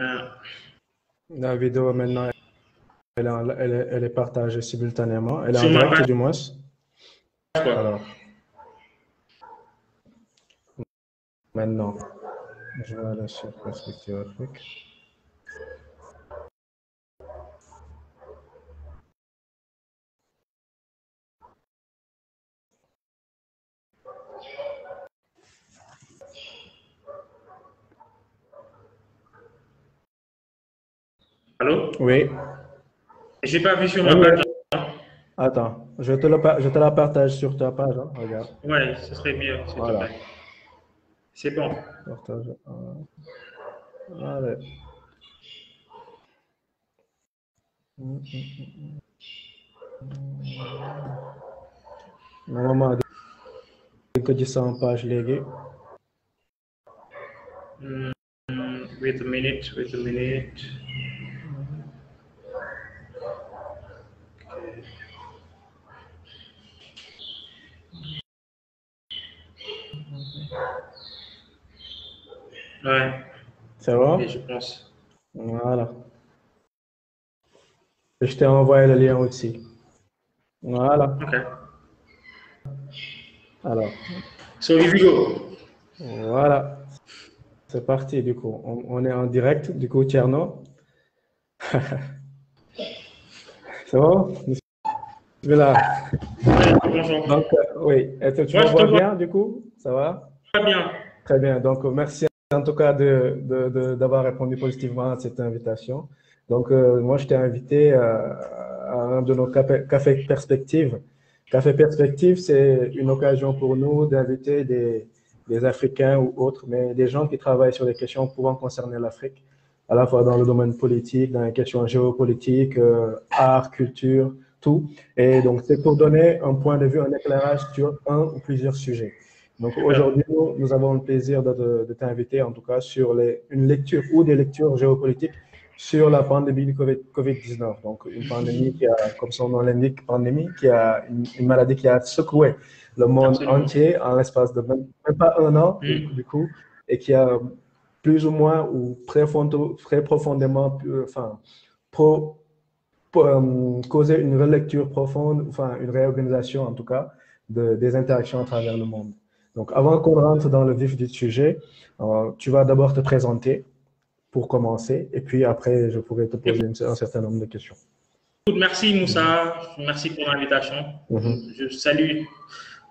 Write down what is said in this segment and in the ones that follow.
Euh, La vidéo maintenant, elle est partagée simultanément. Elle est en sur ma direct page, du moins. quoi. Alors, maintenant, je vais aller sur Perspective Afrique. Allô? Oui, J'ai pas vu sur oui, ma page. oui. Attends, je te la partage sur ta page, hein, regarde. Ouais, ce serait mieux, s'il te Voilà. plaît. C'est bon. Partage. Allez. Normalement, dañ ko gis sama page léegi. Wait a minute, wait a minute. Ouais, C'est bon? et je pense. Voilà. Je t'ai envoyé le lien aussi. Voilà. Ok. Alors, So here we go. voilà. C'est parti, du coup. On est en direct, du coup, Tcherno. C'est bon? Bismillah. Bonjour. Donc, oui. Est-ce que tu Moi, me je te vois vois bien, du coup? Ça va? pas bien. Très bien. Donc, merci en tout cas d'avoir répondu positivement à cette invitation. Donc, moi, je t'ai invité à un de nos cafés perspectives. Café Perspective, c'est une occasion pour nous d'inviter des Africains ou autres, mais des gens qui travaillent sur des questions pouvant concerner l'Afrique, à la fois dans le domaine politique, dans les questions géopolitiques, art, culture, tout. Et donc, c'est pour donner un point de vue, un éclairage sur un ou plusieurs sujets. Donc Super. aujourd'hui, nous avons le plaisir de t'inviter en tout cas sur une lecture ou des lectures géopolitiques sur la pandémie du COVID-19. Donc une pandémie qui a, comme son nom l'indique, pandémie, qui a une maladie qui a secoué le monde Absolument. entier en l'espace de même pas un an du coup, et qui a plus ou moins ou très profondément, enfin, causer une relecture profonde, enfin une réorganisation en tout cas des interactions à travers le monde. Donc avant qu'on rentre dans le vif du sujet, tu vas d'abord te présenter pour commencer et puis après je pourrai te poser un certain nombre de questions. Merci Moussa, merci pour l'invitation. Mhm. Je salue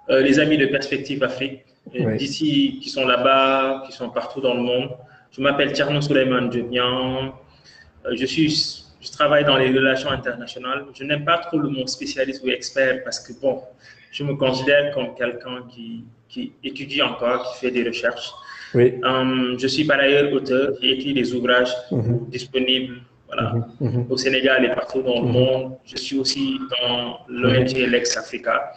les amis de Perspective Afrique, Oui. d'ici, qui sont là-bas, qui sont partout dans le monde. Je m'appelle Tierno Souleymane Djebian. Je travaille dans les relations internationales. Je n'aime pas trop le mot spécialiste ou expert parce que, bon, je me considère comme quelqu'un qui étudie encore, qui fait des recherches. Oui. Je suis par ailleurs auteur, j'ai écrit des ouvrages disponibles voilà, au Sénégal et partout dans le monde. Je suis aussi dans l'ONG Lex Africa.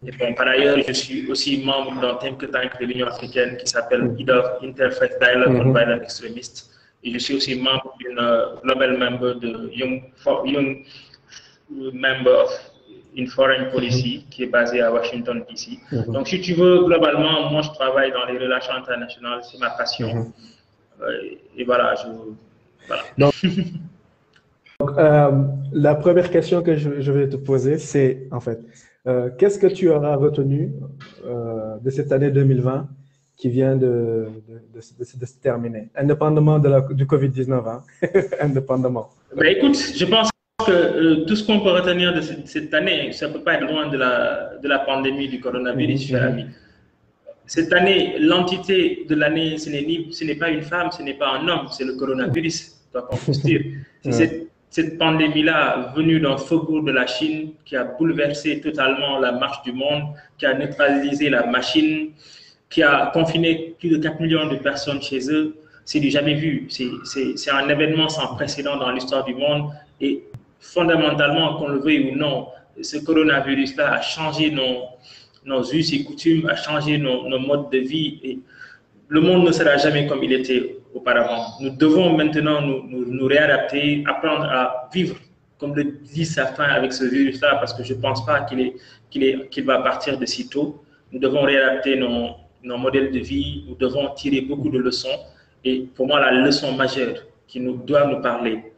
Et bon, par ailleurs, je suis aussi membre d'un think tank de l'Union africaine qui s'appelle IDOF, Interfaith Dialogue on Violent Extremists. Et je suis aussi membre d'une global member de Young Member of in Foreign Policy qui est basée à Washington, D.C. Donc, si tu veux, globalement, moi, je travaille dans les relations internationales, c'est ma passion. Et voilà, voilà. Donc, la première question que je vais te poser, c'est en fait, qu'est-ce que tu auras retenu de cette année 2020 qui vient de se terminer, indépendamment du Covid-19, hein? Indépendamment. Ben, écoute, je pense que tout ce qu'on peut retenir de cette année, ça ne peut pas être loin de la pandémie du coronavirus, cher ami. Cette année, l'entité de l'année, ce n'est pas une femme, ce n'est pas un homme, c'est le coronavirus, quoi qu'on puisse dire. C'est cette pandémie-là, venue d'un faubourg de la Chine, qui a bouleversé totalement la marche du monde, qui a neutralisé la machine, qui a confiné plus de 4 millions de personnes chez eux. C'est du jamais vu. C'est un événement sans précédent dans l'histoire du monde. Et fondamentalement, qu'on le veuille ou non, ce coronavirus-là a changé nos us et coutumes, a changé nos modes de vie. Et le monde ne sera jamais comme il était auparavant. Nous devons maintenant nous réadapter, apprendre à vivre, comme le disent certains, avec ce virus-là, parce que je ne pense pas qu'il va partir de si tôt. Nous devons réadapter nos modèles de vie, nous devons tirer beaucoup de leçons. Et pour moi, la leçon majeure qui doivent nous parler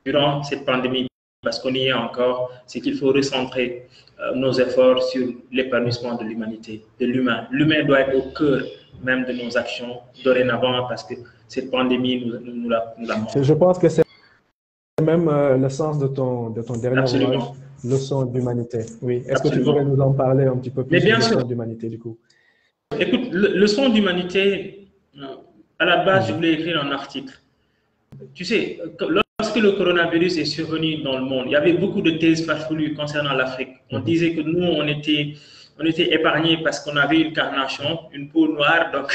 durant cette pandémie, parce qu'on y est encore, c'est qu'il faut recentrer nos efforts sur l'épanouissement de l'humanité, de l'humain. L'humain doit être au cœur même de nos actions dorénavant, parce que cette pandémie nous l'a montré. Je pense que c'est même le sens de ton dernier ouvrage, Leçon d'humanité. Oui. Est-ce que tu pourrais nous en parler un petit peu plus sur Leçon d'humanité du coup? Écoute, Leçon d'humanité, à la base, je voulais écrire un article. Tu sais, lorsque le coronavirus est survenu dans le monde, il y avait beaucoup de thèses farfelues concernant l'Afrique. On disait que nous, on était épargnés parce qu'on avait une carnation, une peau noire, donc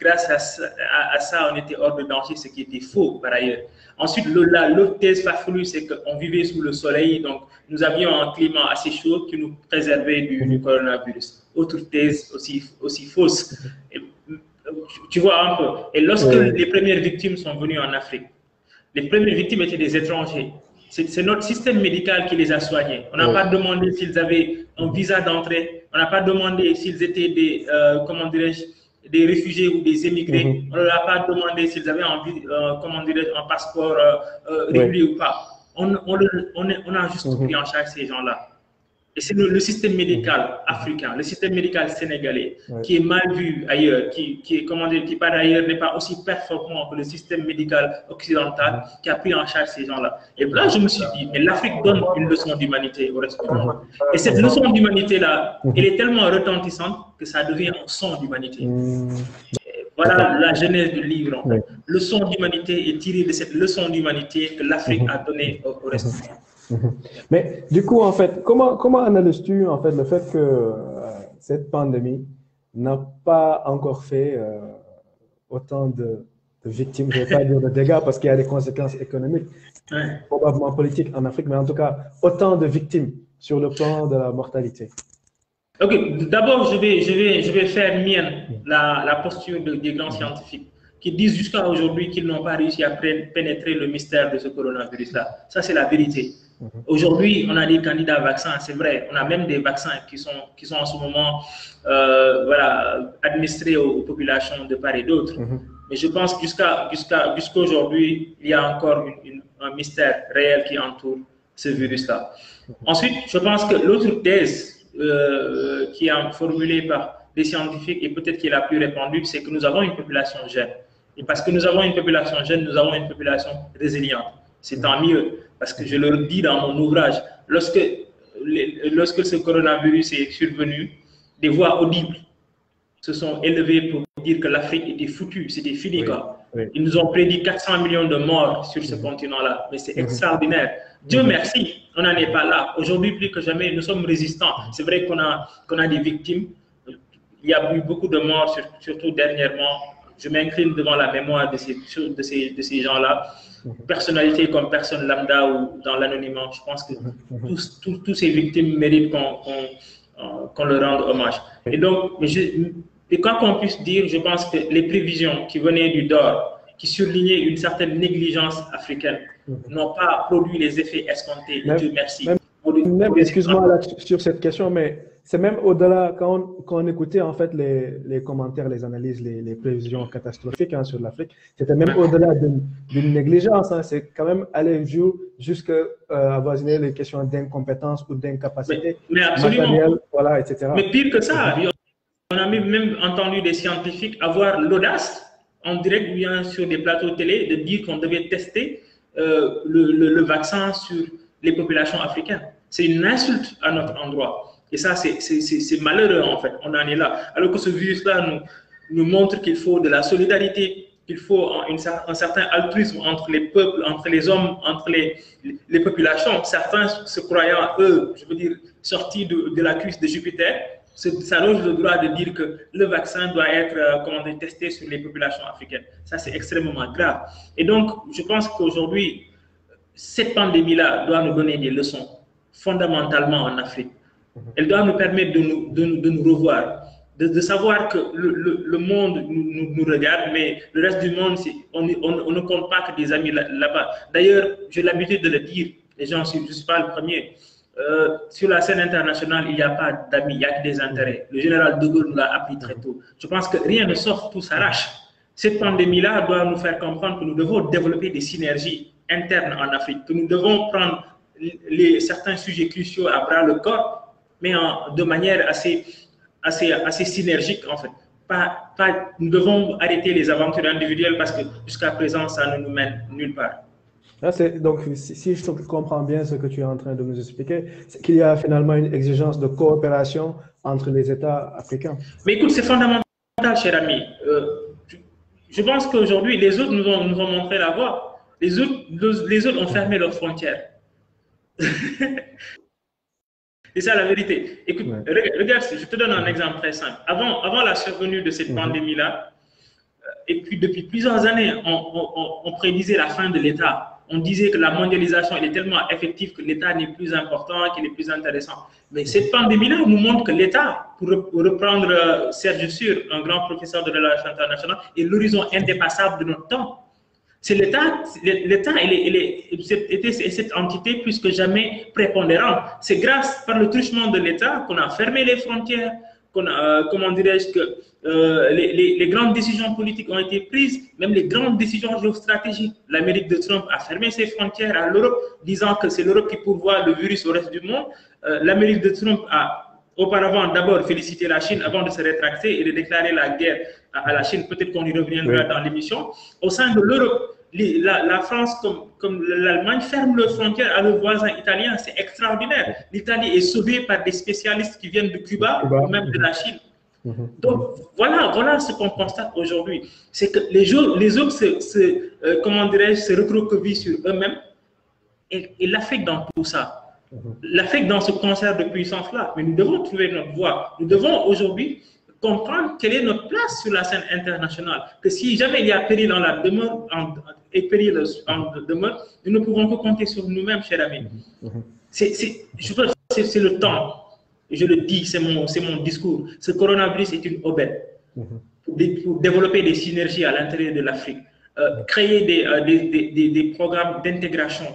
grâce à ça, on était hors de danger, ce qui était faux par ailleurs. Ensuite, l'autre thèse farfelue, c'est qu'on vivait sous le soleil, donc nous avions un climat assez chaud qui nous préservait du coronavirus. Autre thèse aussi fausse. Tu vois un peu. Et lorsque les premières victimes sont venues en Afrique, les premières victimes étaient des étrangers. C'est notre système médical qui les a soignés. On n'a pas demandé s'ils avaient un visa d'entrée. On n'a pas demandé s'ils étaient des, comment dirais-je, des réfugiés ou des émigrés. On ne leur a pas demandé s'ils avaient comment dirais-je, un passeport régulier ou pas. On a juste pris en charge ces gens-là. Et c'est le système médical africain, le système médical sénégalais, qui est mal vu ailleurs, qui par ailleurs n'est pas aussi performant que le système médical occidental, qui a pris en charge ces gens-là. Et là, je me suis dit, mais l'Afrique donne une leçon d'humanité au reste du monde. Et cette leçon d'humanité-là, elle est tellement retentissante que ça devient un son d'humanité. Voilà la genèse du livre. En fait. Leçon d'humanité est tirée de cette leçon d'humanité que l'Afrique a donnée au reste du monde. Mais du coup, en fait, comment analyses-tu en fait le fait que cette pandémie n'a pas encore fait autant de victimes, je ne vais pas dire de dégâts parce qu'il y a des conséquences économiques, probablement politiques en Afrique, mais en tout cas, autant de victimes sur le plan de la mortalité? Ok, d'abord, je vais faire mienne la posture des grands scientifiques qui disent jusqu'à aujourd'hui qu'ils n'ont pas réussi à pénétrer le mystère de ce coronavirus-là. Ça, c'est la vérité. Aujourd'hui, on a des candidats à vaccins, c'est vrai. On a même des vaccins qui sont en ce moment administrés aux populations de part et d'autre. Mais je pense que jusqu'à aujourd'hui, il y a encore un mystère réel qui entoure ce virus-là. Ensuite, je pense que l'autre thèse qui est formulée par des scientifiques et peut-être qui est la plus répandue, c'est que nous avons une population jeune. Et parce que nous avons une population jeune, nous avons une population résiliente. C'est tant mieux. Parce que je le dis dans mon ouvrage, lorsque ce coronavirus est survenu, des voix audibles se sont élevées pour dire que l'Afrique était foutue, c'était fini. Ils nous ont prédit 400 millions de morts sur ce continent-là, mais c'est extraordinaire. Dieu merci, on n'en est pas là. Aujourd'hui, plus que jamais, nous sommes résistants. C'est vrai qu'on a des victimes. Il y a eu beaucoup de morts, surtout dernièrement. Je m'incline devant la mémoire de ces gens-là. Personnalité comme personne lambda ou dans l'anonymat, je pense que tous ces victimes méritent qu'on leur rende hommage. Et donc, quoi qu'on puisse dire, je pense que les prévisions qui venaient du dehors, qui soulignaient une certaine négligence africaine, n'ont pas produit les effets escomptés. Dieu merci. Excuse-moi sur cette question, mais c'est même au-delà, quand on écoutait en fait les commentaires, les analyses, les prévisions catastrophiques sur l'Afrique, c'était même au-delà d'une négligence. C'est quand même aller jusqu'à avoisiner les questions d'incompétence ou d'incapacité matérielle, voilà, etc. Mais pire que ça, on a même entendu des scientifiques avoir l'audace, en direct ou bien sur des plateaux télé, de dire qu'on devait tester le vaccin sur les populations africaines. C'est une insulte à notre endroit. Et ça, c'est malheureux, en fait. On en est là. Alors que ce virus-là nous montre qu'il faut de la solidarité, qu'il faut un certain altruisme entre les peuples, entre les hommes, entre les populations. Certains se croyant, eux, je veux dire, sortis de la cuisse de Jupiter, s'allongent le droit de dire que le vaccin doit être testé sur les populations africaines. Ça, c'est extrêmement grave. Et donc, je pense qu'aujourd'hui, cette pandémie-là doit nous donner des leçons, fondamentalement en Afrique. Elle doit nous permettre de nous revoir, de savoir que le monde nous regarde, mais le reste du monde, on ne compte pas que des amis là-bas. D'ailleurs, j'ai l'habitude de le dire, les gens, je ne suis pas le premier. Sur la scène internationale, il n'y a pas d'amis, il n'y a que des intérêts. Le général de Gaulle nous l'a appris très tôt. Je pense que rien ne sort, tout s'arrache. Cette pandémie-là doit nous faire comprendre que nous devons développer des synergies internes en Afrique, que nous devons prendre certains sujets cruciaux à bras le corps, mais de manière assez synergique en fait. Nous devons arrêter les aventures individuelles parce que jusqu'à présent, ça ne nous mène nulle part. Là, donc, si je comprends bien ce que tu es en train de nous expliquer, c'est qu'il y a finalement une exigence de coopération entre les États africains. Mais écoute, c'est fondamental, cher ami. Je pense qu'aujourd'hui, les autres nous ont montré la voie. Les autres ont fermé leurs frontières. C'est ça la vérité. Écoute, regarde, je te donne un exemple très simple. Avant la survenue de cette pandémie-là, et puis depuis plusieurs années, on prédisait la fin de l'État. On disait que la mondialisation elle est tellement effective que l'État n'est plus important, qu'il est plus intéressant. Mais cette pandémie-là nous montre que l'État, pour reprendre Serge Sur, un grand professeur de relations internationales, est l'horizon indépassable de notre temps. C'est l'État, était cette entité plus que jamais prépondérante. C'est grâce par le truchement de l'État qu'on a fermé les frontières, comment dirais-je que les grandes décisions politiques ont été prises, même les grandes décisions géostratégiques. L'Amérique de Trump a fermé ses frontières à l'Europe, disant que c'est l'Europe qui pourvoit le virus au reste du monde. L'Amérique de Trump a auparavant d'abord félicité la Chine avant de se rétracter et de déclarer la guerre à la Chine. Peut-être qu'on y reviendra dans l'émission. Au sein de l'Europe, la France comme l'Allemagne ferment leurs frontières à leurs voisins italiens. C'est extraordinaire. L'Italie est sauvée par des spécialistes qui viennent de Cuba ou même de la Chine. Donc voilà ce qu'on constate aujourd'hui. C'est que les autres se recroquevillent sur eux-mêmes et l'Afrique dans tout ça. L'Afrique dans ce concert de puissance-là. Mais nous devons trouver notre voie. Nous devons aujourd'hui comprendre quelle est notre place sur la scène internationale. Que si jamais il y a péril en la demeure, péril en demeure, nous ne pouvons que compter sur nous-mêmes, chers amis. C'est le temps. Je le dis, c'est mon discours. Ce coronavirus est une aubaine pour développer des synergies à l'intérieur de l'Afrique, créer des programmes d'intégration,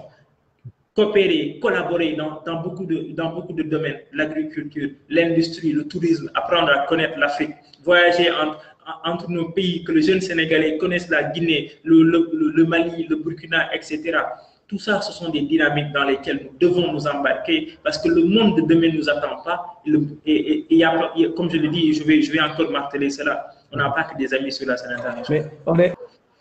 coopérer, collaborer dans beaucoup de domaines, l'agriculture, l'industrie, le tourisme, apprendre à connaître l'Afrique, voyager entre nos pays, que les jeunes Sénégalais connaissent la Guinée, le Mali, le Burkina, etc. Tout ça, ce sont des dynamiques dans lesquelles nous devons nous embarquer parce que le monde de demain ne nous attend pas. Comme je le dis, je vais encore marteler cela, on n'a pas que des amis sur la scène internationale. Mais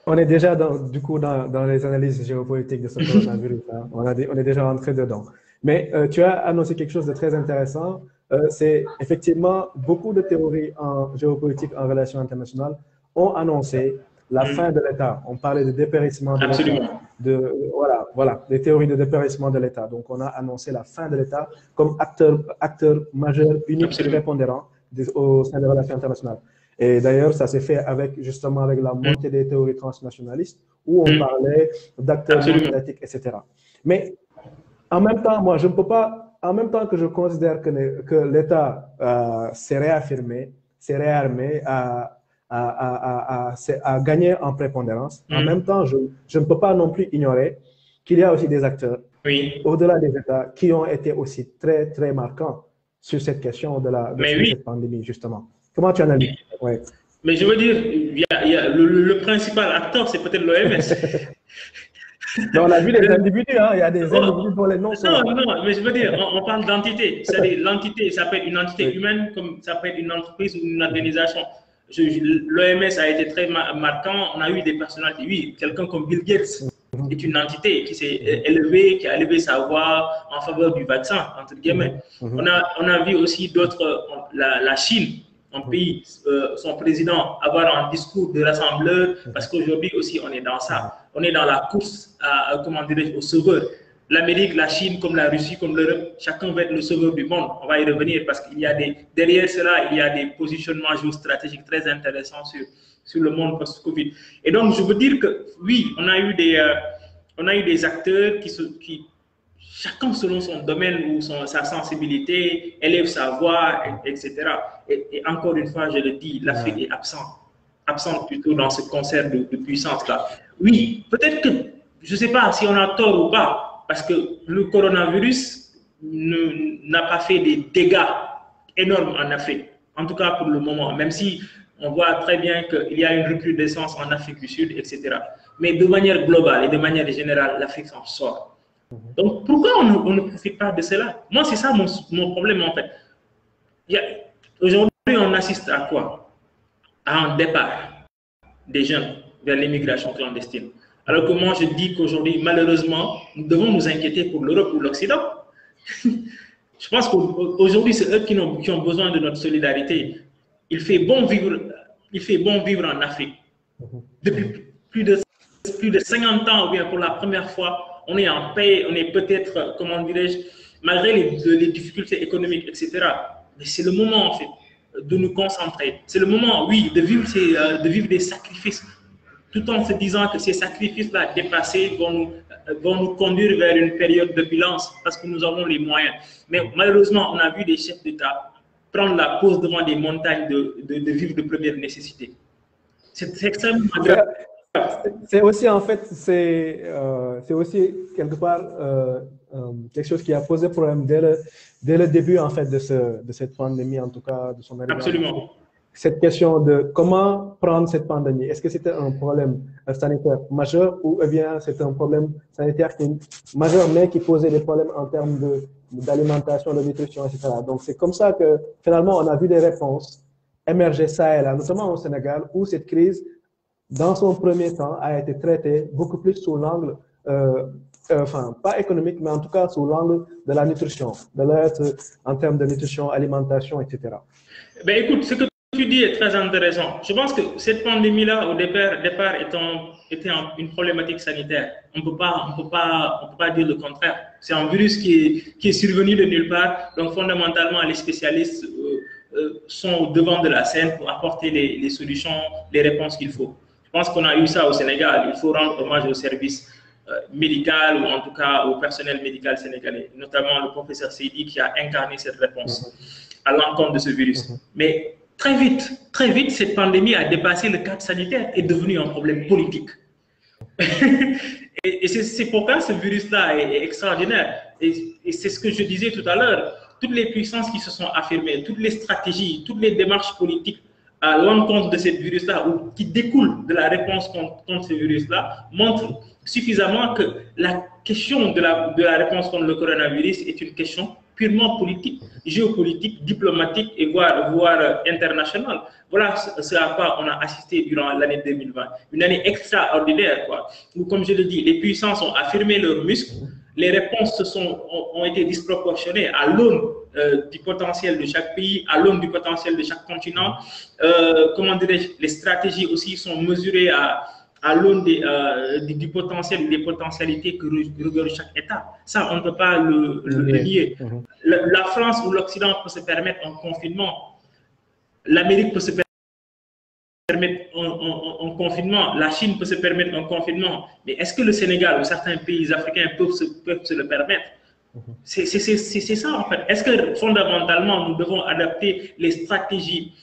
on est déjà dans les analyses géopolitiques de ce coronavirus. Hein. On est déjà rentré dedans. Mais tu as annoncé quelque chose de très intéressant. C'est effectivement beaucoup de théories en géopolitique en relations internationales ont annoncé la fin de l'État. On parlait de dépérissement de l'État. Voilà, des théories de dépérissement de l'État. Donc, on a annoncé la fin de l'État comme acteur majeur, unique et prépondérant au sein des relations internationales. Et d'ailleurs, ça s'est fait justement avec la montée des théories transnationalistes où on parlait d'acteurs médiatiques, etc. Mais en même temps, moi, je ne peux pas, en même temps que je considère que l'État s'est réaffirmé, s'est réarmé, à gagner en prépondérance. En même temps, je ne peux pas non plus ignorer qu'il y a aussi des acteurs, au-delà des États, qui ont été aussi très, très marquants sur cette question de cette pandémie, justement. Comment tu analyses? Mais je veux dire, le principal acteur, c'est peut-être l'OMS. On a vu des individus, hein. Il y a des individus dont les noms sont... Non, mais je veux dire, on parle d'entité. C'est-à-dire, l'entité, ça peut être une entité humaine, comme ça peut être une entreprise ou une organisation. L'OMS a été très marquant. On a eu des personnalités. Oui, quelqu'un comme Bill Gates est une entité qui s'est élevée, qui a élevé sa voix en faveur du vaccin, entre guillemets. On a vu aussi d'autres, la Chine, un pays, son président, avoir un discours de rassembleur, parce qu'aujourd'hui aussi, on est dans ça. On est dans la course au sauveur. L'Amérique, la Chine, comme la Russie, comme l'Europe, chacun veut être le sauveur du monde. On va y revenir parce qu'il y a derrière cela, il y a des positionnements géostratégiques très intéressants sur le monde post-Covid. Et donc, je veux dire que oui, on a eu des acteurs qui chacun selon son domaine ou sa sensibilité, élève sa voix, etc. Et encore une fois, je le dis, l'Afrique est absente plutôt dans ce concert de puissance-là. Oui, peut-être que, je ne sais pas si on a tort ou pas, parce que le coronavirus n'a pas fait des dégâts énormes en Afrique, en tout cas pour le moment, même si On voit très bien qu'il y a une recrudescence en Afrique du Sud, etc. Mais de manière globale et de manière générale, l'Afrique s'en sort. Donc, pourquoi on ne profite pas de cela? Moi, c'est ça mon problème, en fait. Aujourd'hui, on assiste à quoi? À un départ des jeunes vers l'immigration clandestine. Alors que moi, je dis qu'aujourd'hui, malheureusement, nous devons nous inquiéter pour l'Europe ou l'Occident. Je pense qu'aujourd'hui, c'est eux qui ont besoin de notre solidarité. Il fait bon vivre en Afrique. Depuis plus de 50 ans, ou bien pour la première fois, on est en paix, on est peut-être, comment dirais-je, malgré les difficultés économiques, etc. Mais c'est le moment, en fait, de nous concentrer. C'est le moment, oui, de vivre des sacrifices, tout en se disant que ces sacrifices-là dépassés vont nous conduire vers une période d'opulence parce que nous avons les moyens. Mais malheureusement, on a vu des chefs d'État prendre la pause devant des montagnes de vivres de première nécessité. C'est extrêmement grave. C'est aussi, en fait, c'est aussi quelque part quelque chose qui a posé problème dès le début, en fait, de cette pandémie, en tout cas, de son arrivée. Absolument. Cette question de comment prendre cette pandémie. Est-ce que c'était un problème sanitaire majeur ou bien c'était un problème sanitaire majeur, mais qui posait des problèmes en termes d'alimentation, de nutrition, etc. Donc, c'est comme ça que, finalement, on a vu des réponses émerger ça et là, notamment au Sénégal, où cette crise, dans son premier temps, a été traitée beaucoup plus sous l'angle, enfin, pas économique, mais en tout cas sous l'angle de la nutrition, de l'aide en termes de nutrition, alimentation, etc. Ben, écoute, ce que tu dis est très intéressant. Je pense que cette pandémie-là, au départ était une problématique sanitaire. On ne peut pas dire le contraire. C'est un virus qui est survenu de nulle part. Donc, fondamentalement, les spécialistes sont au devant de la scène pour apporter les solutions, les réponses qu'il faut. Je pense qu'on a eu ça au Sénégal. Il faut rendre hommage au service médical ou en tout cas au personnel médical sénégalais, notamment le professeur Seydi qui a incarné cette réponse à l'encontre de ce virus. Mais très vite, cette pandémie a dépassé le cadre sanitaire et est devenue un problème politique. et c'est pourquoi ce virus-là est extraordinaire. Et c'est ce que je disais tout à l'heure. Toutes les puissances qui se sont affirmées, toutes les stratégies, toutes les démarches politiques à l'encontre de ce virus-là ou qui découlent de la réponse contre ce virus-là montrent suffisamment que la question de la réponse contre le coronavirus est une question purement politique, géopolitique, diplomatique et voire internationale. Voilà ce à quoi on a assisté durant l'année 2020. Une année extraordinaire, quoi. Où, comme je le dis, les puissances ont affirmé leurs muscles, les réponses ont été disproportionnées à l'aune du potentiel de chaque pays, à l'aune du potentiel de chaque continent. Comment dirais-je, les stratégies aussi sont mesurées à l'aune du potentiel et des potentialités que regorge chaque État. Ça, on ne peut pas le nier. La France ou l'Occident peut se permettre un confinement. L'Amérique peut se permettre un confinement. La Chine peut se permettre un confinement. Mais est-ce que le Sénégal ou certains pays africains peuvent se le permettre? C'est ça, en fait. Est-ce que, fondamentalement, nous devons adapter les stratégies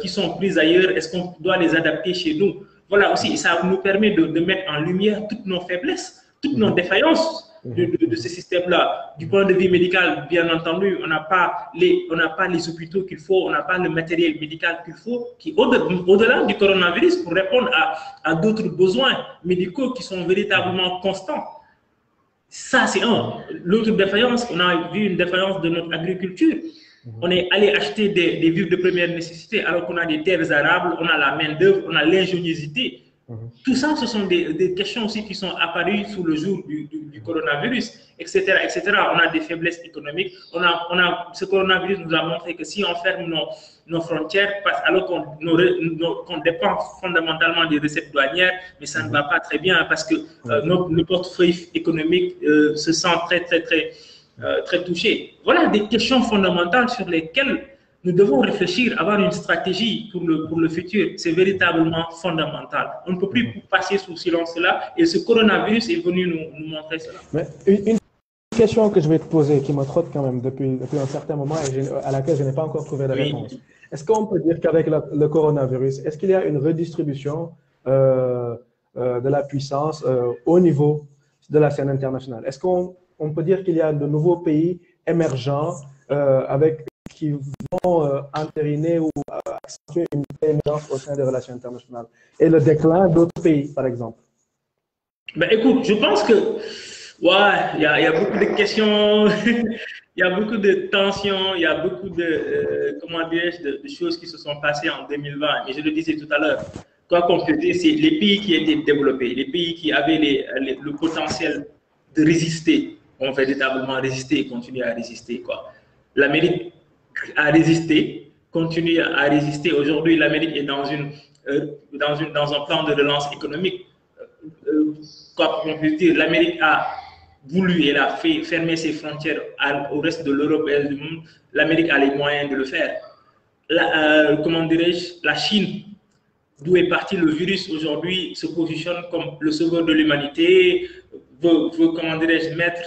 qui sont prises ailleurs? Est-ce qu'on doit les adapter chez nous? Voilà aussi, ça nous permet de mettre en lumière toutes nos faiblesses, toutes nos défaillances de ce système-là. Du point de vue médical, bien entendu, on n'a pas les hôpitaux qu'il faut, on n'a pas le matériel médical qu'il faut, qui au-delà du coronavirus, pour répondre à d'autres besoins médicaux qui sont véritablement constants. Ça, c'est un. L'autre défaillance, on a vu une défaillance de notre agriculture. On est allé acheter des vivres de première nécessité alors qu'on a des terres arables, on a la main-d'œuvre, on a l'ingéniosité. Tout ça, ce sont des questions aussi qui sont apparues sous le jour du coronavirus, etc., etc. On a des faiblesses économiques. Ce coronavirus nous a montré que si on ferme nos frontières, alors qu'on dépend fondamentalement des recettes douanières, mais ça ne va pas très bien parce que notre portefeuille économique se sent très touché. Voilà des questions fondamentales sur lesquelles nous devons réfléchir, avoir une stratégie pour le futur. C'est véritablement fondamental. On ne peut plus passer sous silence cela et ce coronavirus est venu nous montrer cela. Mais une question que je vais te poser, qui me trotte quand même depuis un certain moment et à laquelle je n'ai pas encore trouvé de réponse. Est-ce qu'on peut dire qu'avec le coronavirus, est-ce qu'il y a une redistribution de la puissance au niveau de la scène internationale? Est-ce qu'on peut dire qu'il y a de nouveaux pays émergents qui vont entériner ou accentuer une prééminence au sein des relations internationales et le déclin d'autres pays, par exemple? Ben, écoute, je pense que, ouais, il y a beaucoup de questions, il y a beaucoup de tensions, il y a beaucoup de, comment dirais-je, de choses qui se sont passées en 2020. Et je le disais tout à l'heure, quoi qu'on peut dire, c'est les pays qui étaient développés, les pays qui avaient le potentiel de résister, ont véritablement résisté et continuent à résister, quoi. L'Amérique a résisté, continue à résister. Aujourd'hui, l'Amérique est dans un plan de relance économique. Quoi qu'on puisse dire, l'Amérique a voulu, elle a fait fermer ses frontières au reste de l'Europe et du monde. L'Amérique a les moyens de le faire. Comment dirais-je, la Chine, d'où est parti le virus aujourd'hui, se positionne comme le sauveur de l'humanité, veut, comment dirais-je, mettre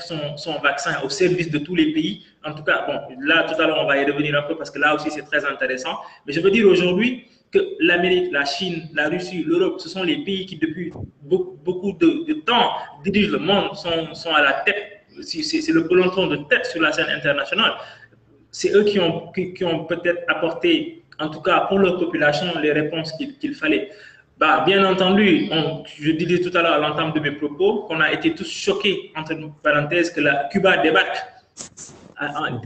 son vaccin au service de tous les pays. En tout cas, bon, là, tout à l'heure, on va y revenir un peu parce que là aussi, c'est très intéressant. Mais je veux dire aujourd'hui que l'Amérique, la Chine, la Russie, l'Europe, ce sont les pays qui, depuis beaucoup de temps, dirigent le monde, sont à la tête. C'est le peloton de tête sur la scène internationale. C'est eux qui ont peut-être apporté, en tout cas pour leur population, les réponses qu'il fallait. Bah, bien entendu, je disais tout à l'heure à l'entame de mes propos qu'on a été tous choqués, entre parenthèses, que Cuba débarque,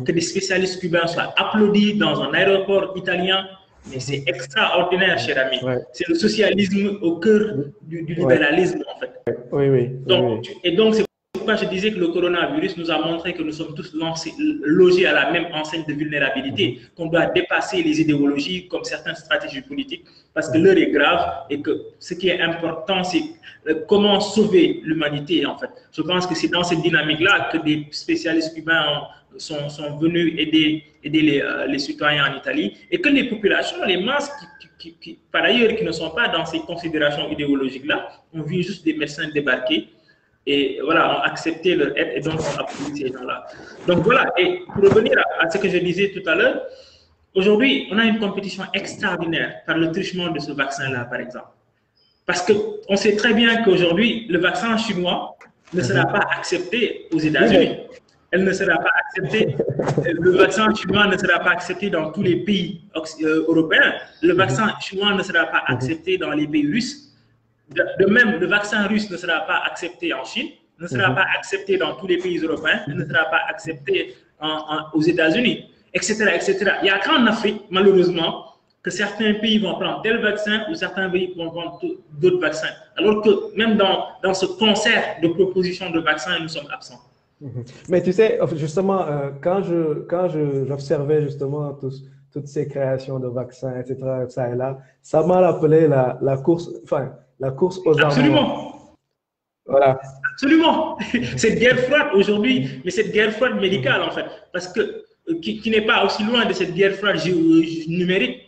que des spécialistes cubains soient applaudis dans un aéroport italien. Mais c'est extraordinaire, cher ami. Ouais. C'est le socialisme au cœur du libéralisme, en fait. Oui, oui. Donc, oui. Et donc, c'est pourquoi je disais que le coronavirus nous a montré que nous sommes tous logés à la même enseigne de vulnérabilité, qu'on doit dépasser les idéologies comme certaines stratégies politiques, parce que l'heure est grave et que ce qui est important, c'est comment sauver l'humanité, en fait. Je pense que c'est dans cette dynamique-là que des spécialistes cubains sont venus aider les citoyens en Italie et que les populations, les masses par ailleurs, qui ne sont pas dans ces considérations idéologiques-là, ont vu juste des médecins débarquer et voilà, ont accepté leur aide et donc ont applaudi ces gens-là. Donc voilà, et pour revenir à ce que je disais tout à l'heure, aujourd'hui, on a une compétition extraordinaire par le truchement de ce vaccin-là, par exemple. Parce qu'on sait très bien qu'aujourd'hui, le vaccin chinois ne sera pas accepté aux États-Unis. Elle ne sera pas acceptée, le vaccin chinois ne sera pas accepté dans tous les pays européens. Le vaccin chinois ne sera pas accepté dans les pays russes. De même, le vaccin russe ne sera pas accepté en Chine, ne sera pas accepté dans tous les pays européens, ne sera pas accepté aux États-Unis, etc., etc. Il n'y a qu'en Afrique, malheureusement, que certains pays vont prendre tel vaccin ou certains pays vont prendre d'autres vaccins. Alors que même dans ce concert de propositions de vaccins, nous sommes absents. Mais tu sais, justement, quand j'observais justement toutes ces créations de vaccins, etc., ça et là, ça m'a rappelé la course aux armes. Absolument. Voilà. Absolument. Cette guerre froide aujourd'hui, mais cette guerre froide médicale, en fait, parce que qui n'est pas aussi loin de cette guerre froide numérique.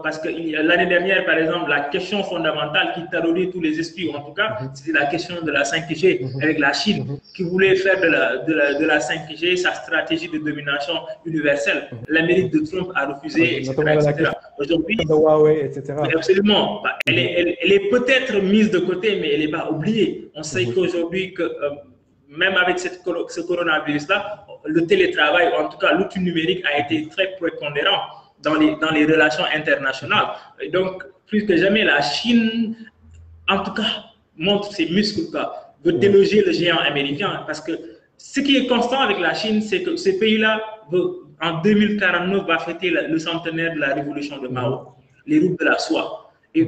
Parce que l'année dernière, par exemple, la question fondamentale qui taraudait tous les esprits, ou en tout cas, c'était la question de la 5G avec la Chine, qui voulait faire de la 5G sa stratégie de domination universelle. L'Amérique de Trump a refusé, etc. Aujourd'hui, absolument, elle est peut-être mise de côté, mais elle n'est pas oubliée. On sait qu'aujourd'hui, même avec ce coronavirus-là, le télétravail, ou en tout cas l'outil numérique, a été très prépondérant dans les relations internationales. Et donc, plus que jamais, la Chine, en tout cas, montre ses muscles, veut déloger le géant américain. Parce que ce qui est constant avec la Chine, c'est que ce pays-là, en 2049, va fêter le centenaire de la révolution de Mao, les routes de la soie. Et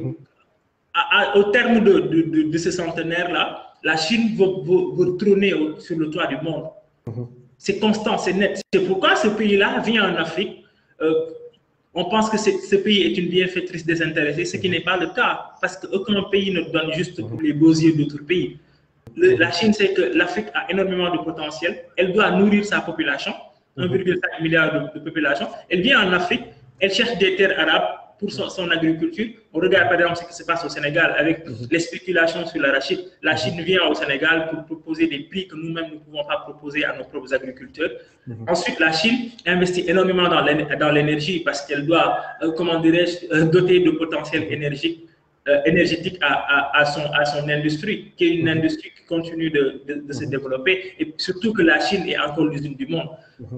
au terme de ce centenaire-là, la Chine veut trôner sur le toit du monde. C'est constant, c'est net. C'est pourquoi ce pays-là vient en Afrique. On pense que ce pays est une bienfaitrice désintéressée, ce qui n'est pas le cas, parce qu'aucun pays ne donne juste pour les beaux yeux d'autres pays. La Chine sait que l'Afrique a énormément de potentiel, elle doit nourrir sa population, 1,5 milliard de population. Elle vient en Afrique, elle cherche des terres arabes pour son agriculture. On regarde par exemple ce qui se passe au Sénégal avec les spéculations sur l'arachide. La Chine vient au Sénégal pour proposer des prix que nous-mêmes ne pouvons pas proposer à nos propres agriculteurs. Ensuite, la Chine investit énormément dans l'énergie parce qu'elle doit, comment dirais-je, doter de potentiel énergique énergétique à son industrie, qui est une industrie qui continue de se développer, et surtout que la Chine est encore l'usine du monde.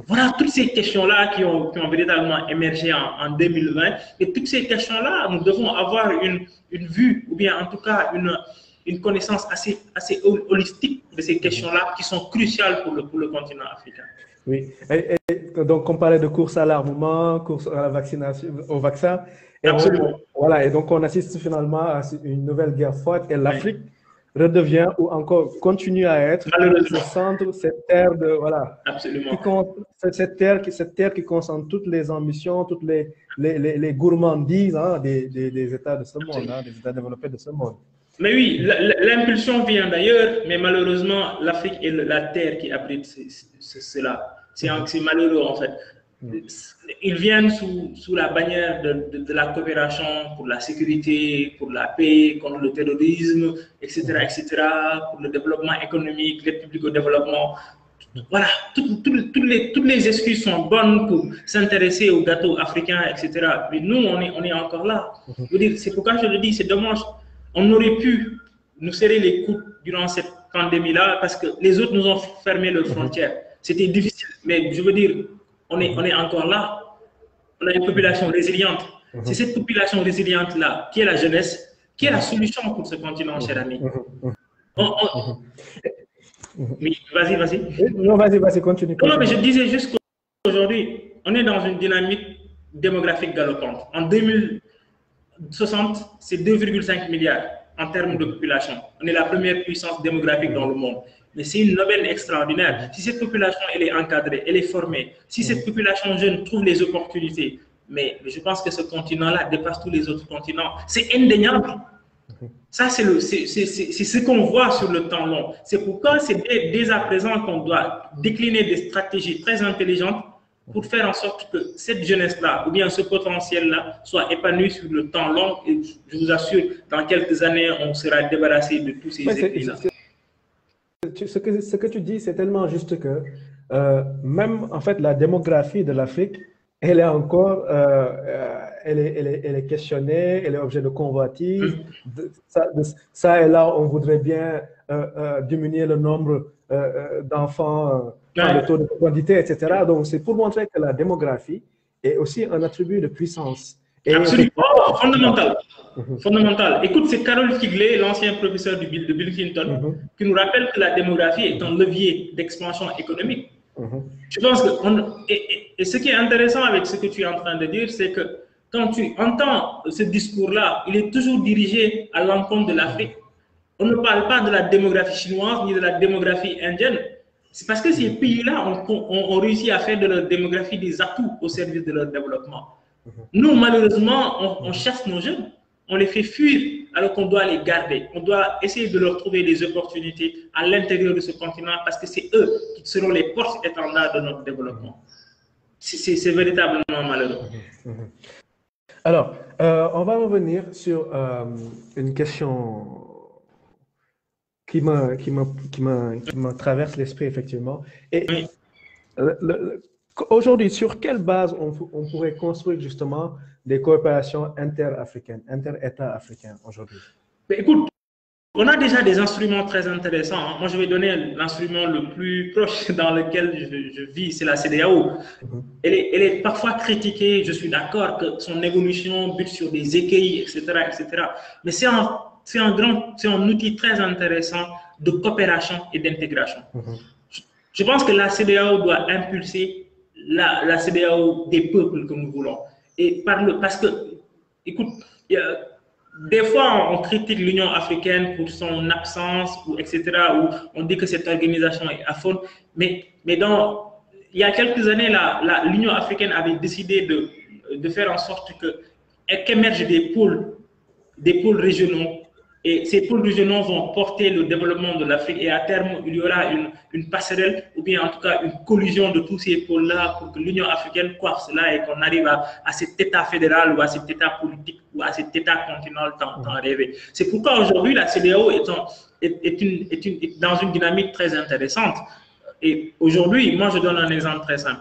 Voilà toutes ces questions-là qui ont véritablement émergé en 2020. Et toutes ces questions-là, nous devons avoir une vue, ou bien en tout cas une connaissance assez holistique de ces questions-là qui sont cruciales pour le continent africain. Oui, donc on parlait de course à l'armement, course à la vaccination, au vaccin. Et absolument. Voilà, et donc on assiste finalement à une nouvelle guerre froide et l'Afrique redevient ou encore continue à être ce centre, cette terre de voilà, absolument. Cette terre qui concentre toutes les ambitions, toutes les gourmandises hein, des États de ce monde, hein, des États développés de ce monde. Mais oui, l'impulsion vient d'ailleurs, mais malheureusement, l'Afrique est la terre qui abrite cela. C'est malheureux en fait. Ils viennent sous la bannière de la coopération pour la sécurité, pour la paix, contre le terrorisme, etc., pour le développement économique, l'aide publique au développement. Voilà, toutes les excuses sont bonnes pour s'intéresser aux gâteaux africains, etc. Mais nous, on est encore là. C'est pourquoi je le dis, c'est dommage. On aurait pu nous serrer les coudes durant cette pandémie-là parce que les autres nous ont fermé leurs frontières. C'était difficile, mais je veux dire, on est encore là. On a une population résiliente. C'est cette population résiliente-là qui est la jeunesse, qui est la solution pour ce continent, cher ami. Oui, vas-y. Non, vas-y, continue. Non, mais je disais juste qu'aujourd'hui, on est dans une dynamique démographique galopante. En 2060, c'est 2,5 milliards en termes de population. On est la première puissance démographique dans le monde. Mais c'est une aubaine extraordinaire. Si cette population elle est encadrée, elle est formée, si cette population jeune trouve les opportunités, mais je pense que ce continent-là dépasse tous les autres continents. C'est indéniable. Ça, c'est ce qu'on voit sur le temps long. C'est pourquoi c'est dès à présent qu'on doit décliner des stratégies très intelligentes pour faire en sorte que cette jeunesse-là, ou bien ce potentiel-là, soit épanoui sur le temps long. Et je vous assure, dans quelques années, on sera débarrassé de tous ces écrits-là. Ce que tu dis, c'est tellement juste que même, en fait, la démographie de l'Afrique, elle est encore, elle est questionnée, elle est objet de convoitise. Ça et là, on voudrait bien diminuer le nombre d'enfants, le taux de fécondité, etc. Donc, c'est pour montrer que la démographie est aussi un attribut de puissance. Et absolument, fondamental. Fondamental. Écoute, c'est Carol Figley, l'ancien professeur de Bill Clinton, qui nous rappelle que la démographie est un levier d'expansion économique. Je pense que, et ce qui est intéressant avec ce que tu es en train de dire, c'est que quand tu entends ce discours-là, il est toujours dirigé à l'encontre de l'Afrique. On ne parle pas de la démographie chinoise ni de la démographie indienne. C'est parce que ces pays-là ont réussi à faire de leur démographie des atouts au service de leur développement. Nous, malheureusement, on chasse nos jeunes, on les fait fuir alors qu'on doit les garder. On doit essayer de leur trouver des opportunités à l'intérieur de ce continent parce que c'est eux qui seront les porte-étendards de notre développement. C'est véritablement malheureux. Alors, on va revenir sur une question qui me traverse l'esprit, effectivement. Et oui. Aujourd'hui, sur quelle base on pourrait construire justement des coopérations inter-africaines, inter-États africains aujourd'hui? Écoute, on a déjà des instruments très intéressants. Hein. Moi, je vais donner l'instrument le plus proche dans lequel je vis, c'est la CEDEAO. Elle est parfois critiquée, je suis d'accord que son évolution bute sur des écueils, etc., etc. Mais c'est un outil très intéressant de coopération et d'intégration. Je pense que la CEDEAO doit impulser la CEDEAO des peuples que nous voulons. Et parce que, écoute, des fois, on critique l'Union africaine pour son absence, etc., ou on dit que cette organisation est aphone. Mais il y a quelques années, l'Union africaine avait décidé de faire en sorte qu'émergent des pôles régionaux. Et ces pôles régionaux vont porter le développement de l'Afrique et à terme, il y aura une passerelle ou bien en tout cas une collusion de tous ces pôles-là pour que l'Union africaine coiffe cela et qu'on arrive à cet État fédéral ou à cet État politique ou à cet État continental tant rêvé. C'est pourquoi aujourd'hui la CEDEAO est dans une dynamique très intéressante. Et aujourd'hui, moi je donne un exemple très simple.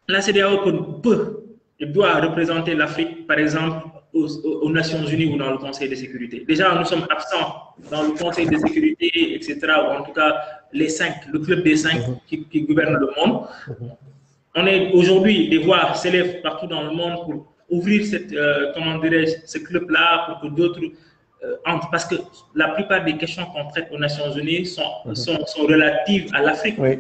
La CEDEAO peut et doit représenter l'Afrique, par exemple, aux Nations Unies ou dans le Conseil de sécurité. Déjà, nous sommes absents dans le Conseil de sécurité, etc., ou en tout cas les 5, le club des 5 qui gouverne le monde. On est aujourd'hui, des voix s'élèvent partout dans le monde pour ouvrir cette, comment dirais-je, ce club-là pour que d'autres entrent. Parce que la plupart des questions qu'on traite aux Nations Unies sont relatives à l'Afrique. Oui.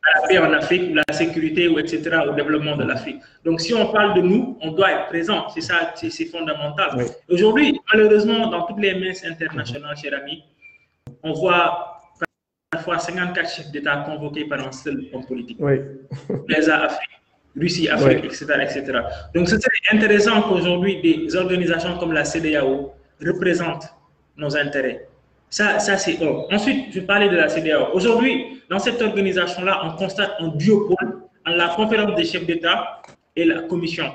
À la paix en Afrique, la sécurité, ou etc., au développement de l'Afrique. Donc, si on parle de nous, on doit être présent. C'est ça, c'est fondamental. Oui. Aujourd'hui, malheureusement, dans toutes les messes internationales, chers amis, on voit parfois 54 chefs d'État convoqués par un seul homme politique. Oui. USA, Afrique, Russie, Afrique, oui. etc. Donc, c'est intéressant qu'aujourd'hui, des organisations comme la CEDEAO représentent nos intérêts. Ça c'est un. Ensuite, je parlais de la CEDEAO. Aujourd'hui, dans cette organisation-là, on constate un duopole entre la conférence des chefs d'État et la commission.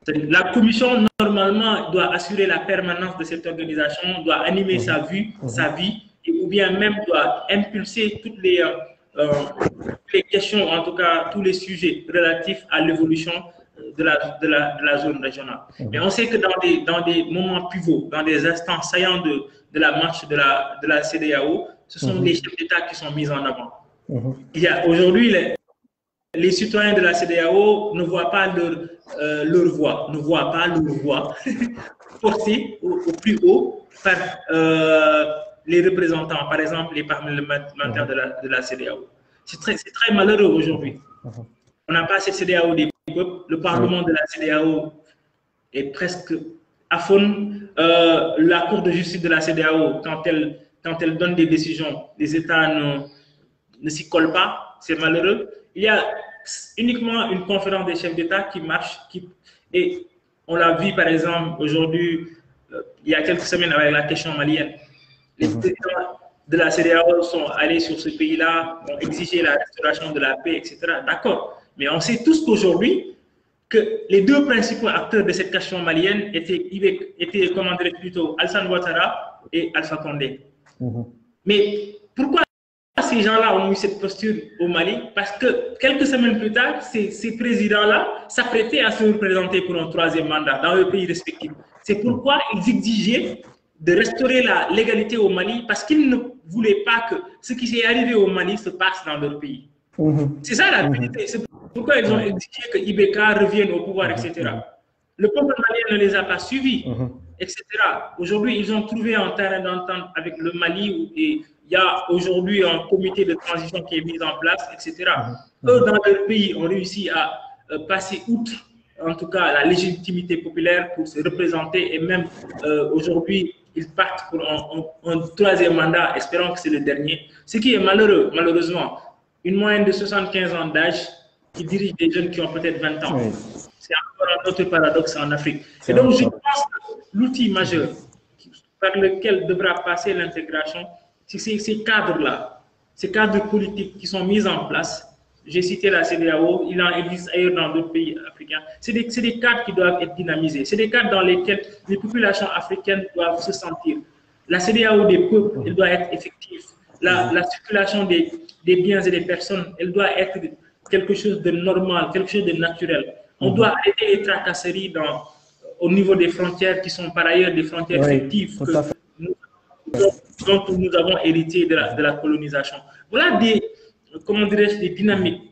La commission, normalement, doit assurer la permanence de cette organisation, doit animer sa vie, ou bien même doit impulser toutes les questions, en tout cas tous les sujets relatifs à l'évolution de la zone régionale. Mais on sait que dans des moments pivots, dans des instants saillants de la marche de la CEDEAO, ce sont les chefs d'État qui sont mis en avant. Il y a aujourd'hui, les citoyens de la CEDEAO ne voient pas leur voix portée au plus haut par les représentants, par exemple les parlementaires de la CEDEAO. C'est très malheureux aujourd'hui. On n'a pas cette CEDEAO des peuples. Le Parlement de la CEDEAO est presque aphone. La Cour de justice de la CEDEAO, quand elle donne des décisions, les États ne s'y collent pas. C'est malheureux. Il y a uniquement une conférence des chefs d'État qui marche. Et on l'a vu, par exemple, aujourd'hui, il y a quelques semaines avec la question malienne. Les présidents de la CEDEAO sont allés sur ce pays-là, ont exigé la restauration de la paix, etc. D'accord. Mais on sait tous qu'aujourd'hui, que les deux principaux acteurs de cette question malienne étaient comment dire, plutôt Alassane Ouattara et Alpha Condé. Mais pourquoi ces gens-là ont eu cette posture au Mali? Parce que quelques semaines plus tard, ces présidents-là s'apprêtaient à se représenter pour un troisième mandat dans leur pays respectif. C'est pourquoi ils exigeaient de restaurer la légalité au Mali, parce qu'ils ne voulaient pas que ce qui s'est arrivé au Mali se passe dans leur pays. C'est ça la vérité. C'est pourquoi ils ont exigé que Ibeka revienne au pouvoir, etc. Le peuple malien ne les a pas suivis, etc. Aujourd'hui, ils ont trouvé un terrain d'entente avec le Mali et il y a aujourd'hui un comité de transition qui est mis en place, etc. Eux, dans leur pays, ont réussi à passer outre, en tout cas, la légitimité populaire pour se représenter et même aujourd'hui, ils partent pour un troisième mandat, espérant que c'est le dernier. Ce qui est malheureux, malheureusement, une moyenne de 75 ans d'âge qui dirige des jeunes qui ont peut-être 20 ans. C'est encore un autre paradoxe en Afrique. Et donc, je pense que l'outil majeur par lequel devra passer l'intégration, c'est ces cadres-là, ces cadres politiques qui sont mis en place. J'ai cité la CEDEAO, il en existe ailleurs dans d'autres pays africains. C'est des cadres qui doivent être dynamisés. C'est des cadres dans lesquels les populations africaines doivent se sentir. La CEDEAO des peuples, elle doit être effective. La circulation des biens et des personnes, elle doit être quelque chose de normal, quelque chose de naturel. On doit arrêter les tracasseries au niveau des frontières qui sont par ailleurs des frontières fictives dont nous avons hérité de la colonisation. Voilà des dynamiques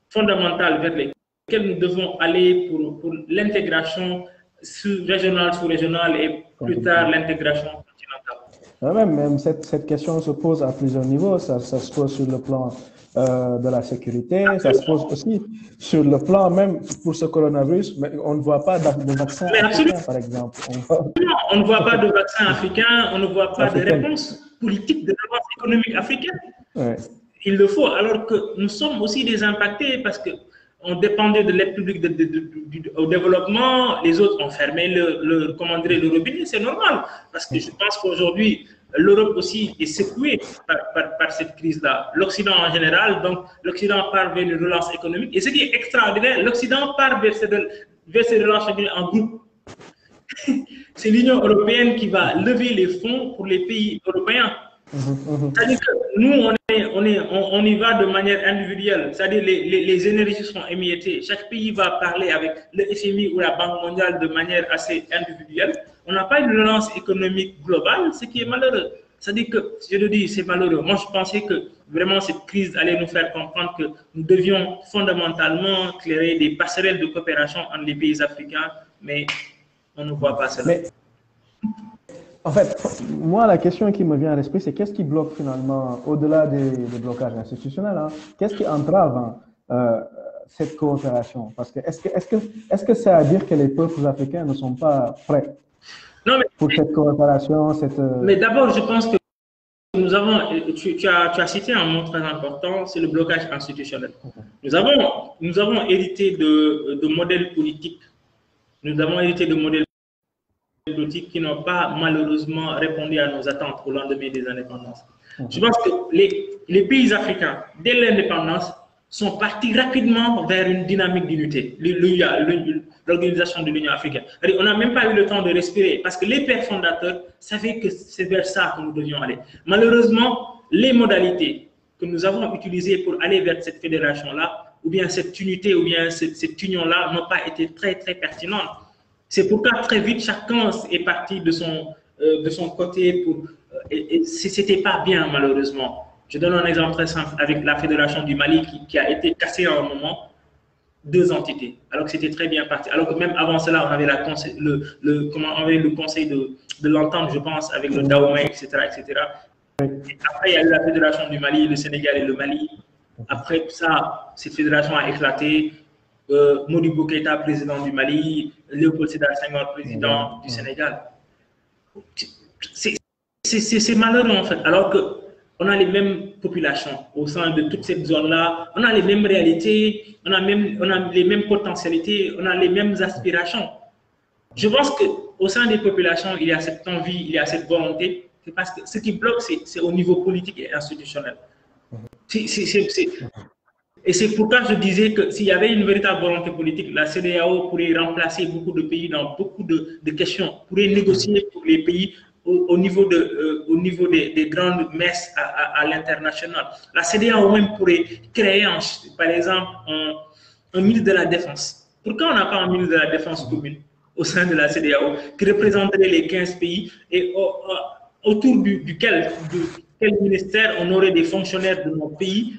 fondamentales vers lesquelles nous devons aller pour l'intégration régionale, sous-régionale et plus tard l'intégration continentale. Même cette question se pose à plusieurs niveaux. Ça se pose sur le plan de la sécurité, ça se pose aussi sur le plan même pour ce coronavirus, mais on ne voit pas de vaccin africain, par exemple. On ne voit pas de vaccin africain, on ne voit pas de réponse politique de développement économique africaine. Il le faut, alors que nous sommes aussi des impactés parce qu'on dépendait de l'aide publique au développement, les autres ont fermé le robinet, c'est normal, parce que je pense qu'aujourd'hui, l'Europe aussi est secouée par cette crise-là. L'Occident en général, donc l'Occident part vers une relance économique. Et ce qui est extraordinaire, l'Occident part vers ces relances économiques en groupe. C'est l'Union européenne qui va lever les fonds pour les pays européens. C'est-à-dire que nous, on y va de manière individuelle, c'est-à-dire les énergies sont émiettées. Chaque pays va parler avec le FMI ou la Banque mondiale de manière assez individuelle. On n'a pas une relance économique globale, ce qui est malheureux. C'est-à-dire que, je le dis, c'est malheureux. Moi, je pensais que vraiment cette crise allait nous faire comprendre que nous devions fondamentalement créer des passerelles de coopération entre les pays africains, mais on ne voit pas cela. Mais, en fait, moi, la question qui me vient à l'esprit, c'est qu'est-ce qui bloque finalement, au-delà des blocages institutionnels, hein, qu'est-ce qui entrave cette coopération? Parce que est-ce que c'est à dire que les peuples africains ne sont pas prêts pour cette coopération, Mais d'abord, je pense que nous avons, tu as cité un mot très important, c'est le blocage institutionnel. Nous avons hérité de modèles politiques. Nous avons hérité de modèles politiques qui n'ont pas malheureusement répondu à nos attentes au lendemain des indépendances. Je pense que les pays africains, dès l'indépendance, sont partis rapidement vers une dynamique d'unité, l'organisation de l'Union africaine. On n'a même pas eu le temps de respirer parce que les pères fondateurs savaient que c'est vers ça que nous devions aller. Malheureusement, les modalités que nous avons utilisées pour aller vers cette fédération-là, ou bien cette unité, ou bien cette union-là, n'ont pas été très, très pertinentes. C'est pourquoi très vite, chacun est parti de son côté et c'était pas bien, malheureusement. Je donne un exemple très simple avec la Fédération du Mali qui a été cassée à un moment, 2 entités, alors que c'était très bien parti. Alors que même avant cela, on avait le conseil de l'entente, je pense, avec le Dahomey, etc., etc. Et après, il y a eu la Fédération du Mali, le Sénégal et le Mali. Après ça, cette fédération a éclaté. Modibo Keïta, président du Mali, Léopold Sédar Senghor, président du Sénégal. C'est malheureux, en fait, alors qu'on a les mêmes populations au sein de toute cette zone-là, on a les mêmes réalités, on a les mêmes potentialités, on a les mêmes aspirations. Je pense qu'au sein des populations, il y a cette envie, il y a cette volonté, parce que ce qui bloque, c'est au niveau politique et institutionnel. Et c'est pourquoi je disais que s'il y avait une véritable volonté politique, la CEDEAO pourrait remplacer beaucoup de pays dans beaucoup de questions, pourrait négocier pour les pays au niveau des grandes messes à l'international. La CEDEAO même pourrait créer, par exemple, un ministre de la Défense. Pourquoi on n'a pas un ministre de la Défense commune au sein de la CEDEAO qui représenterait les 15 pays et autour duquel ministère on aurait des fonctionnaires de nos pays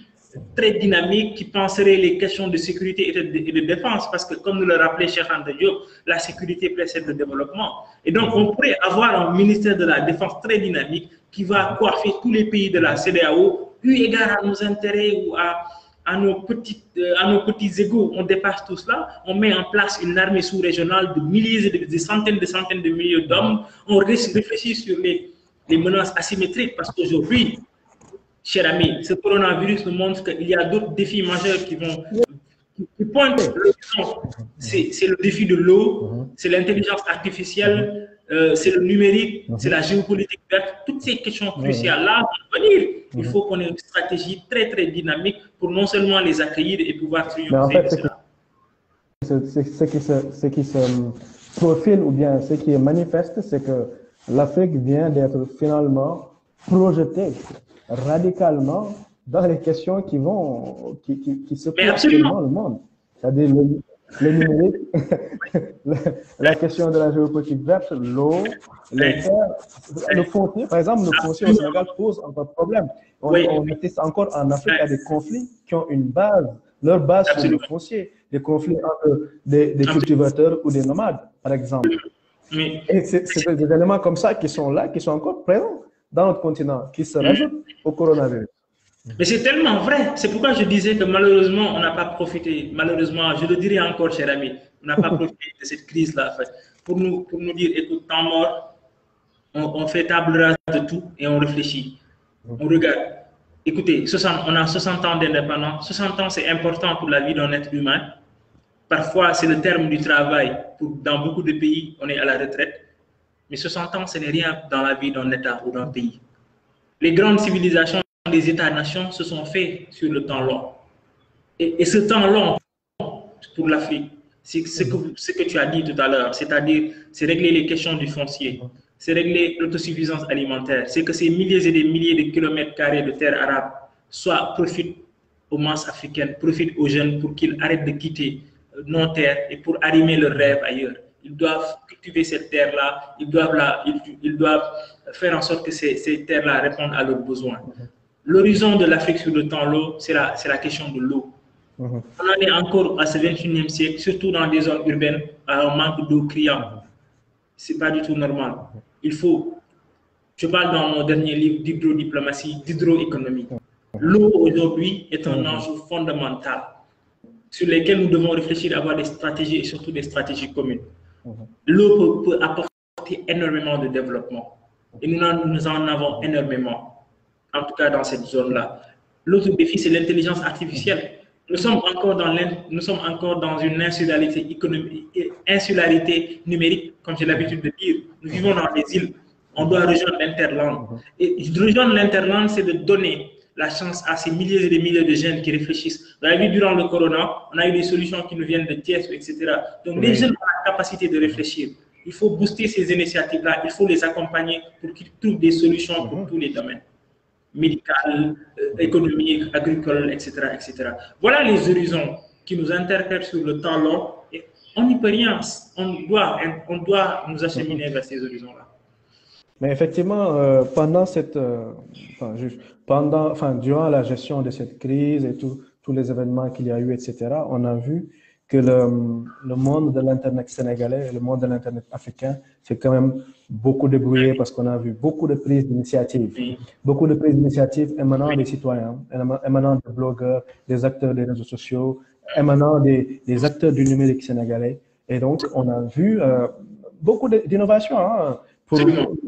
très dynamiques qui penseraient les questions de sécurité et de défense, parce que comme nous le rappelait Cheikh Anta Diop, la sécurité précède le développement. Et donc on pourrait avoir un ministère de la Défense très dynamique qui va coiffer tous les pays de la CEDEAO, eu égard à nos intérêts ou à nos petits égaux. On dépasse tout cela, on met en place une armée sous-régionale de milliers et de centaines de milliers d'hommes, on réfléchit sur les menaces asymétriques, parce qu'aujourd'hui, cher ami, ce coronavirus nous montre qu'il y a d'autres défis majeurs qui pointent l'horizon. C'est le défi de l'eau, c'est l'intelligence artificielle, c'est le numérique, c'est la géopolitique verte. Toutes ces questions cruciales-là vont venir. Il faut qu'on ait une stratégie très, très dynamique pour non seulement les accueillir et pouvoir triompher. En fait, ce qui se profile ou bien ce qui est manifeste, c'est que l'Afrique vient d'être finalement projetée radicalement dans les questions qui se posent dans le monde. C'est-à-dire le numérique, la question de la géopolitique verte, l'eau, les terres, le foncier. Par exemple, le foncier au Sénégal pose un problème. On était encore en Afrique à des conflits qui ont leur base sur le foncier. Des conflits entre des cultivateurs ou des nomades, par exemple. Et c'est des éléments comme ça qui sont là, qui sont encore présents dans notre continent, qui se rajoutent au coronavirus. Mais c'est tellement vrai. C'est pourquoi je disais que malheureusement, on n'a pas profité. Malheureusement, je le dirais encore, cher ami, on n'a pas profité de cette crise-là. Pour nous dire, écoute, temps mort, on fait table rase de tout et on réfléchit. On regarde. Écoutez, on a 60 ans d'indépendance. 60 ans, c'est important pour la vie d'un être humain. Parfois, c'est le terme du travail. Dans beaucoup de pays, on est à la retraite. Mais 60 ans, ce n'est rien dans la vie d'un État ou d'un pays. Les grandes civilisations des États-nations se sont faits sur le temps long. Et ce temps long, pour l'Afrique, c'est ce que tu as dit tout à l'heure, c'est-à-dire, c'est régler les questions du foncier, c'est régler l'autosuffisance alimentaire. C'est que ces milliers et des milliers de kilomètres carrés de terre arabe profitent aux masses africaines, profitent aux jeunes pour qu'ils arrêtent de quitter nos terres et pour arrimer leurs rêves ailleurs. Ils doivent cultiver cette terre-là, ils doivent faire en sorte que ces terres-là répondent à leurs besoins. L'horizon de l'Afrique sur le temps long, c'est la question de l'eau. On en est encore à ce 21e siècle, surtout dans des zones urbaines, à un manque d'eau criant. Ce n'est pas du tout normal. Je parle dans mon dernier livre d'hydrodiplomatie, d'hydroéconomie. L'eau aujourd'hui est un enjeu fondamental sur lesquels nous devons réfléchir à avoir des stratégies et surtout des stratégies communes. L'eau peut apporter énormément de développement et nous en avons énormément, en tout cas dans cette zone-là. L'autre défi, c'est l'intelligence artificielle. Nous sommes encore dans une insularité numérique, comme j'ai l'habitude de dire. Nous vivons dans des îles. On doit rejoindre l'interland. Et rejoindre l'interland, c'est de donner la chance à ces milliers et des milliers de jeunes qui réfléchissent. Vous avez vu, durant le corona, on a eu des solutions qui nous viennent de Thiès, etc. Donc, les jeunes ont la capacité de réfléchir. Il faut booster ces initiatives-là, il faut les accompagner pour qu'ils trouvent des solutions pour tous les domaines. Médical, économique, agricole, etc., etc. Voilà les horizons qui nous interpellent sur le temps long et on n'y peut rien. On doit nous acheminer vers ces horizons-là. Mais effectivement, durant la gestion de cette crise et tous les événements qu'il y a eu, etc., on a vu que le monde de l'Internet sénégalais, le monde de l'Internet africain, c'est quand même beaucoup débrouillé parce qu'on a vu beaucoup de prises d'initiatives. Beaucoup de prises d'initiatives émanant des citoyens, émanant des blogueurs, des acteurs des réseaux sociaux, émanant des acteurs du numérique sénégalais. Et donc, on a vu beaucoup d'innovations.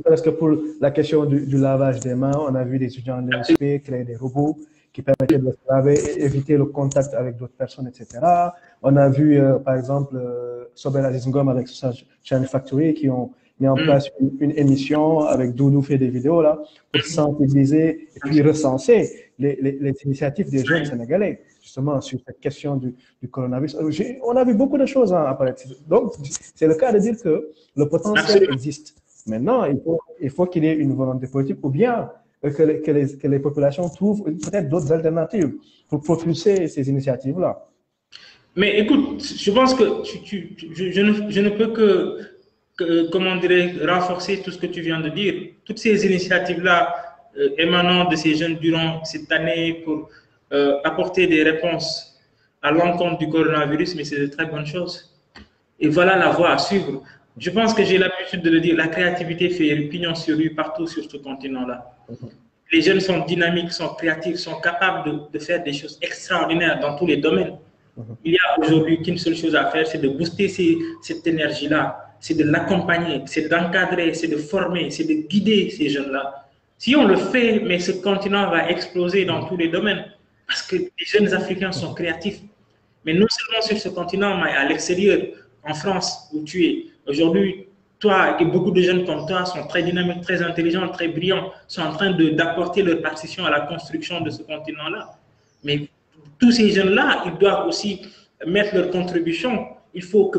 Parce que pour la question du lavage des mains, on a vu des étudiants de l'ESP créer des robots qui permettaient de se laver et éviter le contact avec d'autres personnes, etc. On a vu, par exemple, Sobel Aziz Ngom avec Channel Factory qui ont mis en place une émission avec Doudou fait des vidéos là pour sensibiliser et puis recenser les initiatives des jeunes Sénégalais justement sur cette question du coronavirus. On a vu beaucoup de choses apparaître. Donc, c'est le cas de dire que le potentiel existe. Maintenant, il faut qu'il y ait une volonté politique ou bien que les populations trouvent peut-être d'autres alternatives pour propulser ces initiatives-là. Mais écoute, je pense que je ne peux que comment dirais, renforcer tout ce que tu viens de dire. Toutes ces initiatives-là émanant de ces jeunes durant cette année pour apporter des réponses à l'encontre du coronavirus, mais c'est de très bonnes choses. Et voilà la voie à suivre. Je pense que j'ai l'habitude de le dire, la créativité fait pignon sur rue partout sur ce continent-là. Les jeunes sont dynamiques, sont créatifs, sont capables de faire des choses extraordinaires dans tous les domaines. Il y a aujourd'hui qu'une seule chose à faire, c'est de booster cette énergie-là, c'est de l'accompagner, c'est d'encadrer, c'est de former, c'est de guider ces jeunes-là. Si on le fait, mais ce continent va exploser dans tous les domaines, parce que les jeunes Africains sont créatifs. Mais non seulement sur ce continent, mais à l'extérieur, en France, où tu es. Aujourd'hui, toi et beaucoup de jeunes comme toi sont très dynamiques, très intelligents, très brillants, sont en train d'apporter leur partition à la construction de ce continent-là. Mais tous ces jeunes-là, ils doivent aussi mettre leur contribution.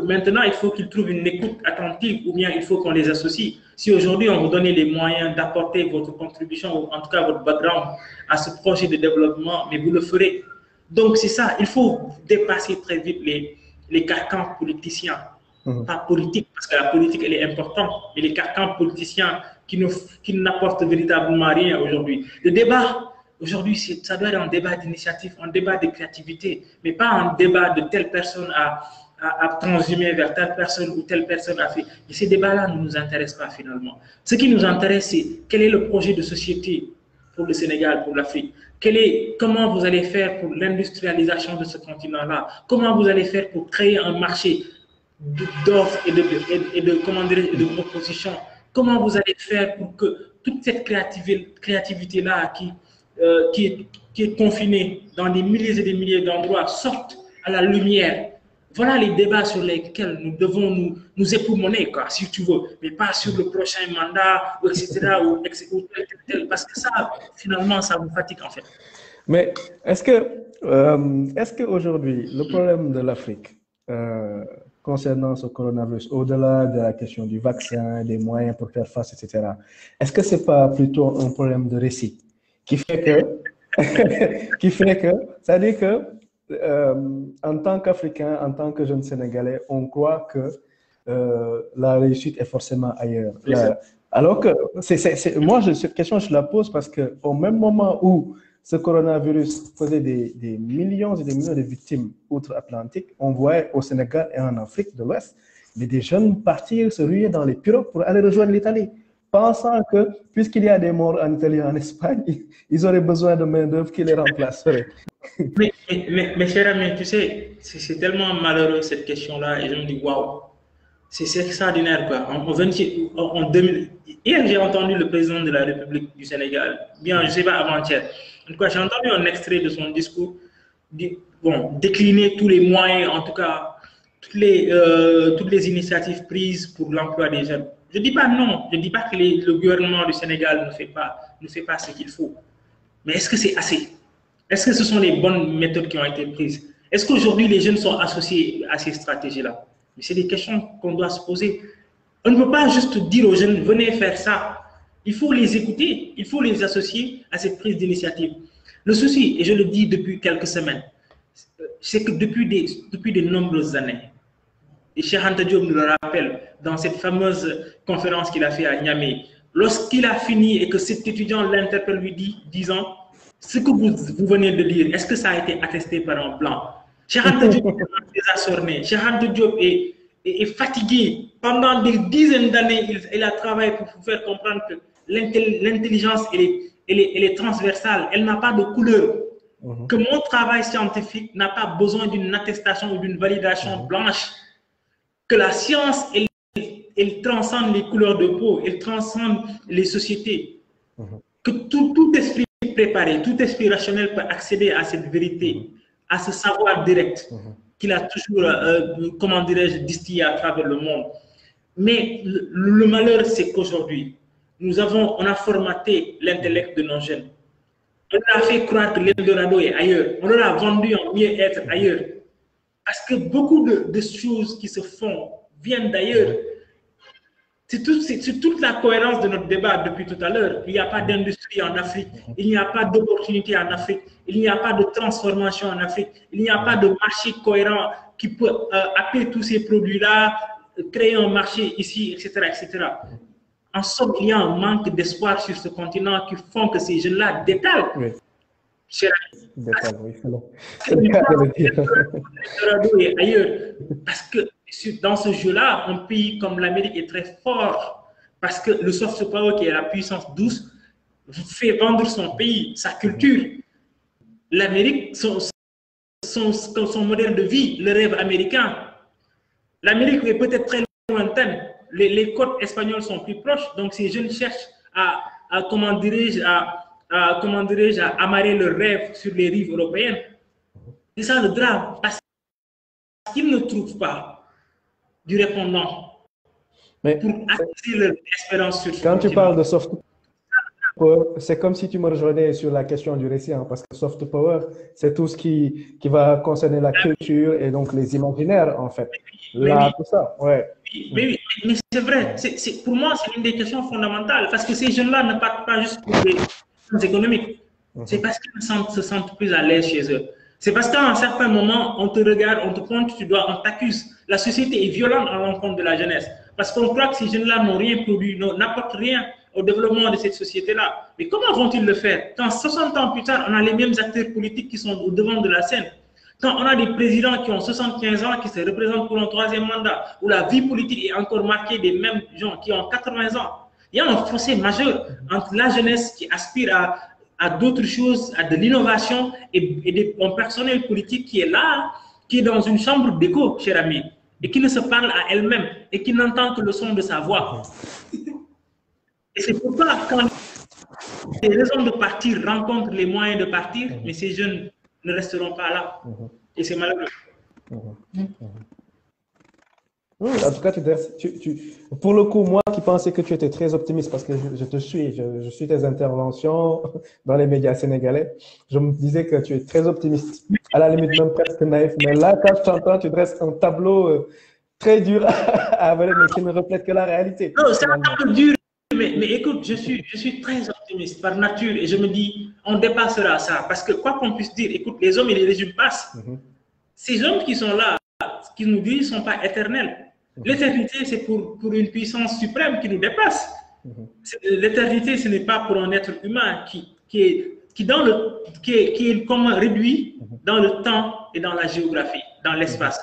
Maintenant, il faut qu'ils trouvent une écoute attentive ou bien il faut qu'on les associe. Si aujourd'hui, on vous donne les moyens d'apporter votre contribution, ou en tout cas votre background à ce projet de développement, mais vous le ferez. Donc, c'est ça, il faut dépasser très vite les carcans politiciens. Pas politique, parce que la politique, elle est importante, mais les carcans politiciens qui n'apportent véritablement rien aujourd'hui. Le débat, aujourd'hui, ça doit être un débat d'initiative, un débat de créativité, mais pas un débat de telle personne à transhumer vers telle personne ou telle personne a fait. Et ces débats-là ne nous intéressent pas finalement. Ce qui nous intéresse, c'est quel est le projet de société pour le Sénégal, pour l'Afrique. Comment vous allez faire pour l'industrialisation de ce continent-là? Comment vous allez faire pour créer un marché d'offres et de propositions? Comment vous allez faire pour que toute cette créativité-là qui est confinée dans des milliers et des milliers d'endroits sorte à la lumière? Voilà les débats sur lesquels nous devons nous époumoner, quoi, si tu veux, mais pas sur le prochain mandat, etc. Parce que ça, finalement, ça vous fatigue en fait. Mais est-ce qu'aujourd'hui, le problème de l'Afrique, concernant ce coronavirus, au-delà de la question du vaccin, des moyens pour faire face, etc., est-ce que ce n'est pas plutôt un problème de récit qui fait que, c'est-à-dire que, en tant qu'Africain, en tant que jeune Sénégalais, on croit que la réussite est forcément ailleurs. Alors que, moi, cette question, je la pose parce qu'au même moment où ce coronavirus faisait des millions et des millions de victimes outre-Atlantique, on voit au Sénégal et en Afrique de l'Ouest des jeunes partir se ruer dans les pirogues pour aller rejoindre l'Italie, pensant que, puisqu'il y a des morts en Italie et en Espagne, ils auraient besoin de main-d'œuvre qui les remplacerait. Mais cher ami, tu sais, c'est tellement malheureux cette question-là, et je me dis, waouh, c'est extraordinaire, quoi. En 2000, hier, j'ai entendu le président de la République du Sénégal, bien, je ne sais pas, avant-hier. En tout cas, j'ai entendu un extrait de son discours, décliner tous les moyens, en tout cas, toutes les initiatives prises pour l'emploi des jeunes. Je ne dis pas non, je ne dis pas que le gouvernement du Sénégal ne fait pas ce qu'il faut. Mais est-ce que c'est assez? Est-ce que ce sont les bonnes méthodes qui ont été prises? Est-ce qu'aujourd'hui, les jeunes sont associés à ces stratégies-là? Mais c'est des questions qu'on doit se poser. On ne peut pas juste dire aux jeunes, venez faire ça. Il faut les écouter, il faut les associer à cette prise d'initiative. Le souci, et je le dis depuis quelques semaines, c'est que depuis de nombreuses années, et Cheikh Anta Diop nous le rappelle dans cette fameuse conférence qu'il a fait à Niamey, lorsqu'il a fini et que cet étudiant l'interpelle, lui disant, ce que vous venez de dire, est-ce que ça a été attesté par un plan? Cheikh Anta Diop est désassorné. Cheikh Anta Diop est fatigué. Pendant des dizaines d'années, il a travaillé pour vous faire comprendre que l'intelligence, elle est transversale. Elle n'a pas de couleur. Que mon travail scientifique n'a pas besoin d'une attestation ou d'une validation blanche. Que la science, elle transcende les couleurs de peau. Elle transcende les sociétés. Que tout esprit préparé, tout esprit rationnel peut accéder à cette vérité, à ce savoir direct qu'il a toujours, comment dirais-je, distillé à travers le monde. Mais le malheur, c'est qu'aujourd'hui, on a formaté l'intellect de nos jeunes. On leur a fait croire que l'Eldorado est ailleurs. On leur a vendu en mieux-être ailleurs. Parce que beaucoup de choses qui se font viennent d'ailleurs. C'est toute la cohérence de notre débat depuis tout à l'heure. Il n'y a pas d'industrie en Afrique, il n'y a pas d'opportunité en Afrique, il n'y a pas de transformation en Afrique, il n'y a pas de marché cohérent qui peut appeler tous ces produits-là, créer un marché ici, etc., etc. En somme, il y a un manque d'espoir sur ce continent qui font que ces jeunes-là détalent. Oui. Détalent, oui. Et ailleurs. Parce que dans ce jeu-là, un pays comme l'Amérique est très fort parce que le soft power, qui est la puissance douce, fait vendre son pays, sa culture. L'Amérique, son modèle de vie, le rêve américain. L'Amérique est peut-être très lointaine. Les côtes espagnoles sont plus proches, donc ces jeunes cherchent à amarrer leur rêve sur les rives européennes. C'est ça le drame, parce qu'ils ne trouvent pas du répondant pour attirer leur espérance sur ce Quand tu parles de soft power, c'est comme si tu me rejoignais sur la question du récit, parce que soft power, c'est tout ce qui va concerner la culture et donc les imaginaires, en fait. Là, tout ça, ouais. Mais c'est vrai, pour moi, c'est une des questions fondamentales, parce que ces jeunes-là ne partent pas juste pour des questions économiques. C'est parce qu'ils se sentent plus à l'aise chez eux. C'est parce qu'à un certain moment, on te regarde, on te pointe du doigt, on t'accuse. La société est violente à l'encontre de la jeunesse. Parce qu'on croit que ces jeunes-là n'ont rien produit, n'apportent rien au développement de cette société-là. Mais comment vont-ils le faire? Quand 60 ans plus tard, on a les mêmes acteurs politiques qui sont au devant de la scène. Quand on a des présidents qui ont 75 ans, qui se représentent pour un troisième mandat, où la vie politique est encore marquée des mêmes gens qui ont 80 ans, il y a un fossé majeur entre la jeunesse qui aspire à d'autres choses, à de l'innovation et un personnel politique qui est là, qui est dans une chambre d'écho, cher ami, et qui ne se parle à elle-même et qui n'entend que le son de sa voix. Et c'est pourquoi quand les raisons de partir rencontrent les moyens de partir, mais ces jeunes ne resteront pas là. Et c'est malheureux. Oui, en tout cas, pour le coup, moi qui pensais que tu étais très optimiste parce que je te suis, je suis tes interventions dans les médias sénégalais, je me disais que tu es très optimiste, à la limite même presque naïf. Mais là, quand je t'entends, tu dresses un tableau très dur à avaler, mais qui ne reflète que la réalité. Non, c'est un peu dur, mais écoute, je suis très optimiste par nature et je me dis, on dépassera ça. Parce que quoi qu'on puisse dire, écoute, les hommes et les régimes passent. Ces hommes qui sont là, qui nous disent, ne sont pas éternels. L'éternité, c'est pour une puissance suprême qui nous dépasse. L'éternité, ce n'est pas pour un être humain qui est comme réduit dans le temps et dans la géographie, dans l'espace.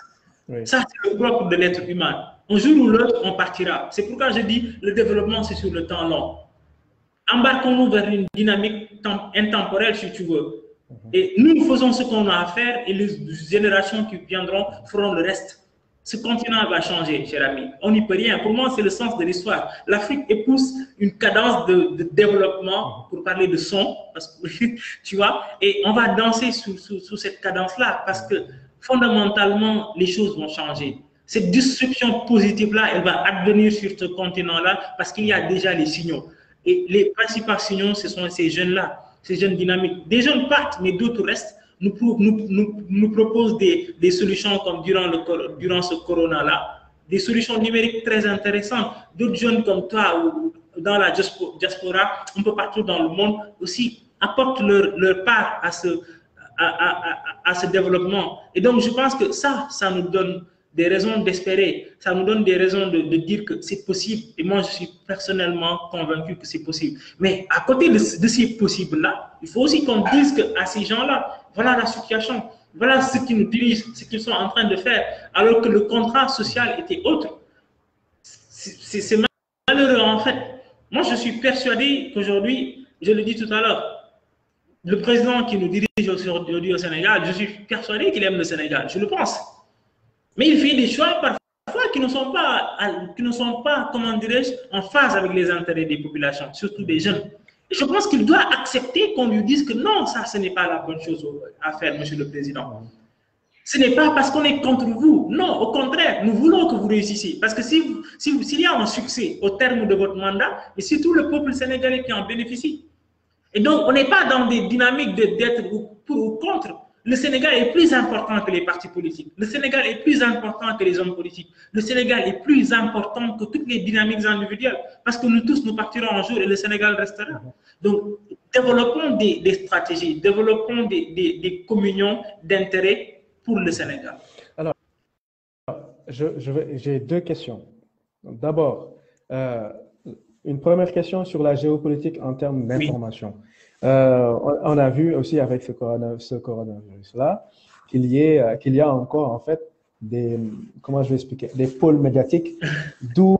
Ça, c'est le propre de l'être humain. Un jour ou l'autre, on partira. C'est pourquoi je dis, le développement, c'est sur le temps long. Embarquons-nous vers une dynamique intemporelle, si tu veux. Et nous faisons ce qu'on a à faire et les générations qui viendront feront le reste. Ce continent va changer, cher ami. On n'y peut rien. Pour moi, c'est le sens de l'histoire. L'Afrique épouse une cadence de développement, pour parler de son, parce que, tu vois, et on va danser sous cette cadence-là, parce que fondamentalement, les choses vont changer. Cette destruction positive-là, elle va advenir sur ce continent-là, parce qu'il y a déjà les signaux. Et les principaux signaux, ce sont ces jeunes-là, ces jeunes dynamiques. Des jeunes partent, mais d'autres restent. Nous proposent des solutions comme durant ce corona-là, des solutions numériques très intéressantes. D'autres jeunes comme toi ou dans la diaspora, un peu partout dans le monde aussi, apportent leur part à ce développement. Et donc, je pense que ça nous donne des raisons d'espérer, ça nous donne des raisons de dire que c'est possible. Et moi, je suis personnellement convaincu que c'est possible. Mais à côté de ces possibles-là, il faut aussi qu'on dise qu'à ces gens-là, voilà la situation, voilà ce qu'ils nous dirigent, ce qu'ils sont en train de faire, alors que le contrat social était autre. C'est malheureux en fait. Moi, je suis persuadé qu'aujourd'hui, je le dis tout à l'heure, le président qui nous dirige aujourd'hui au Sénégal, je suis persuadé qu'il aime le Sénégal, je le pense. Mais il fait des choix parfois qui ne sont pas, comment dirais-je, en phase avec les intérêts des populations, surtout des jeunes. Et je pense qu'il doit accepter qu'on lui dise que non, ça, ce n'est pas la bonne chose à faire, Monsieur le Président. Ce n'est pas parce qu'on est contre vous. Non, au contraire, nous voulons que vous réussissiez. Parce que s'il y a un succès au terme de votre mandat, et c'est tout le peuple sénégalais qui en bénéficie. Et donc, on n'est pas dans des dynamiques d'être pour ou contre. Le Sénégal est plus important que les partis politiques. Le Sénégal est plus important que les hommes politiques. Le Sénégal est plus important que toutes les dynamiques individuelles. Parce que nous tous, nous partirons un jour et le Sénégal restera. Donc, développons des stratégies, développons des communions d'intérêt pour le Sénégal. Alors, j'ai deux questions. D'abord, une première question sur la géopolitique en termes d'information. Oui. On a vu aussi avec ce coronavirus-là qu'il y a encore en fait comment je vais expliquer, des pôles médiatiques d'où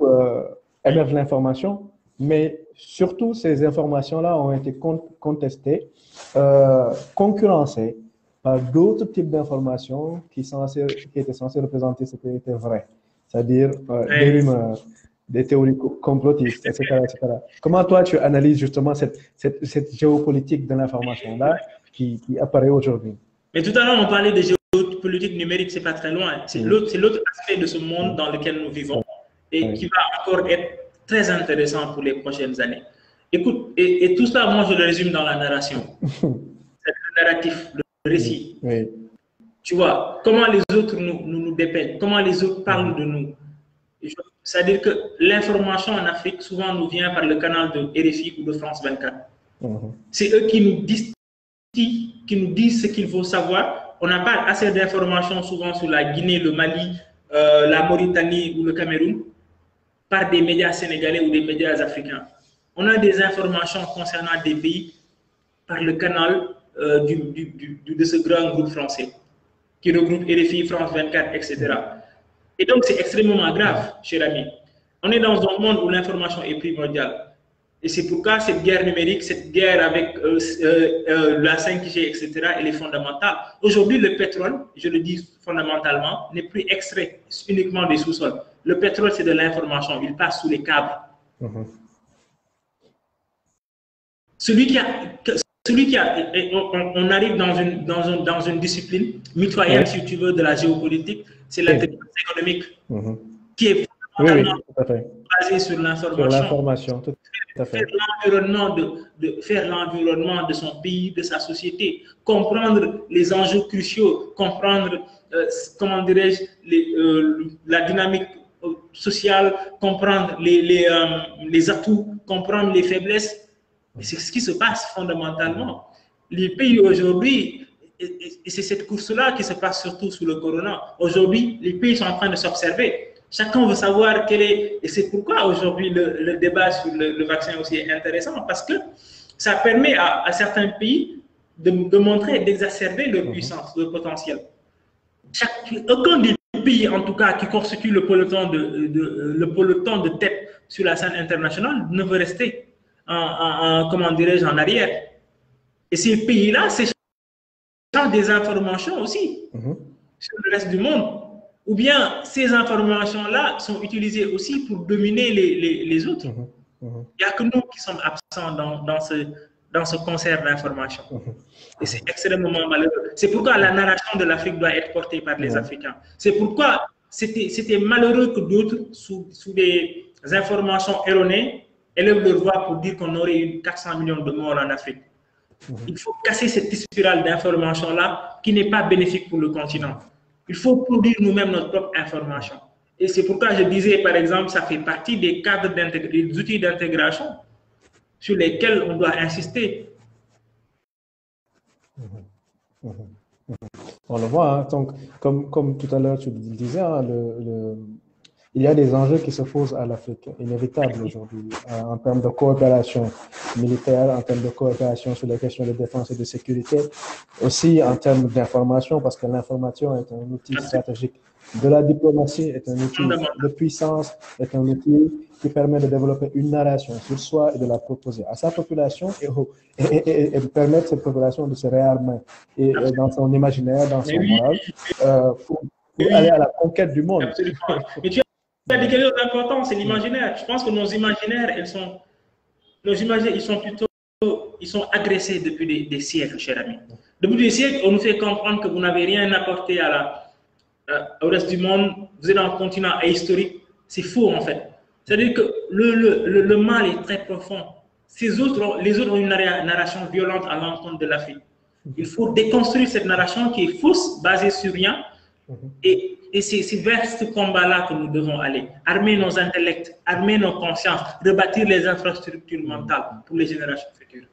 émerge l'information, mais surtout ces informations-là ont été contestées, concurrencées par d'autres types d'informations qui étaient censées représenter ce qui était vrai, c'est-à-dire des rumeurs, des théories complotistes, etc., etc. Comment toi, tu analyses justement cette géopolitique de l'information-là qui apparaît aujourd'hui? Mais tout à l'heure, on parlait de géopolitique numérique, c'est pas très loin. C'est l'autre aspect de ce monde dans lequel nous vivons et qui va encore être très intéressant pour les prochaines années. Écoute, et tout ça, moi, je le résume dans la narration. C'est le narratif, le récit. Oui. Tu vois, comment les autres nous dépeignent, comment les autres parlent de nous. C'est-à-dire que l'information en Afrique, souvent, nous vient par le canal de RFI ou de France 24. C'est eux qui nous disent ce qu'il faut savoir. On n'a pas assez d'informations souvent sur la Guinée, le Mali, la Mauritanie ou le Cameroun par des médias sénégalais ou des médias africains. On a des informations concernant des pays par le canal de ce grand groupe français qui regroupe RFI, France 24, etc. Et donc, c'est extrêmement grave, cher ami. On est dans un monde où l'information est primordiale. Et c'est pourquoi cette guerre numérique, cette guerre avec la 5G, etc., elle est fondamentale. Aujourd'hui, le pétrole, je le dis fondamentalement, n'est plus extrait uniquement des sous-sols. Le pétrole, c'est de l'information. Il passe sous les câbles. On arrive dans une discipline mitoyenne, si tu veux, de la géopolitique, c'est l'intelligence économique, qui est oui, tout à fait. Basé sur l'information. Sur l'information, tout à fait. Faire l'environnement de son pays, de sa société, comprendre les enjeux cruciaux, comprendre, comment dirais-je, la dynamique sociale, comprendre les atouts, comprendre les faiblesses. Et c'est ce qui se passe fondamentalement. Les pays aujourd'hui, et c'est cette course-là qui se passe surtout sous le corona. Aujourd'hui, les pays sont en train de s'observer. Chacun veut savoir quel est... Et c'est pourquoi aujourd'hui le débat sur le vaccin aussi est intéressant, parce que ça permet à certains pays de montrer, d'exacerber leur puissance, leur potentiel. Aucun des pays, en tout cas, qui constitue le peloton de tête sur la scène internationale ne veut rester comment dirais-je, en arrière. Et ces pays-là, c'est des informations aussi sur le reste du monde. Ou bien ces informations-là sont utilisées aussi pour dominer les autres. Il n'y a que nous qui sommes absents dans ce concert d'informations. Et c'est extrêmement malheureux. C'est pourquoi la narration de l'Afrique doit être portée par les Africains. C'est pourquoi c'était malheureux que d'autres, sous des informations erronées, élèvent leur voix pour dire qu'on aurait eu 400 millions de morts en Afrique. Il faut casser cette spirale d'information-là qui n'est pas bénéfique pour le continent. Il faut produire nous-mêmes notre propre information. Et c'est pourquoi je disais, par exemple, ça fait partie des cadres des outils d'intégration sur lesquels on doit insister. On le voit, hein, donc, comme tout à l'heure tu le disais, hein, il y a des enjeux qui se posent à l'Afrique, inévitables aujourd'hui, en termes de coopération militaire, en termes de coopération sur les questions de défense et de sécurité, aussi en termes d'information, parce que l'information est un outil stratégique de la diplomatie, est un outil de puissance, est un outil qui permet de développer une narration sur soi et de la proposer à sa population et de permettre à cette population de se réarmer et dans son imaginaire, dans son moral, pour aller à la conquête du monde. Absolument. Mais tu as dit quelque chose d'important, c'est l'imaginaire. Je pense que nos imaginaires, ils sont agressés depuis des siècles, cher ami. Depuis des siècles, on nous fait comprendre que vous n'avez rien apporté au reste du monde, vous êtes dans un continent ahistorique. C'est faux, en fait. C'est-à-dire que le mal est très profond. Les autres ont une narration violente à l'encontre de l'Afrique. Il faut déconstruire cette narration qui est fausse, basée sur rien. Et c'est vers ce combat-là que nous devons aller. Armer nos intellects, armer nos consciences, rebâtir les infrastructures mentales pour les générations futures.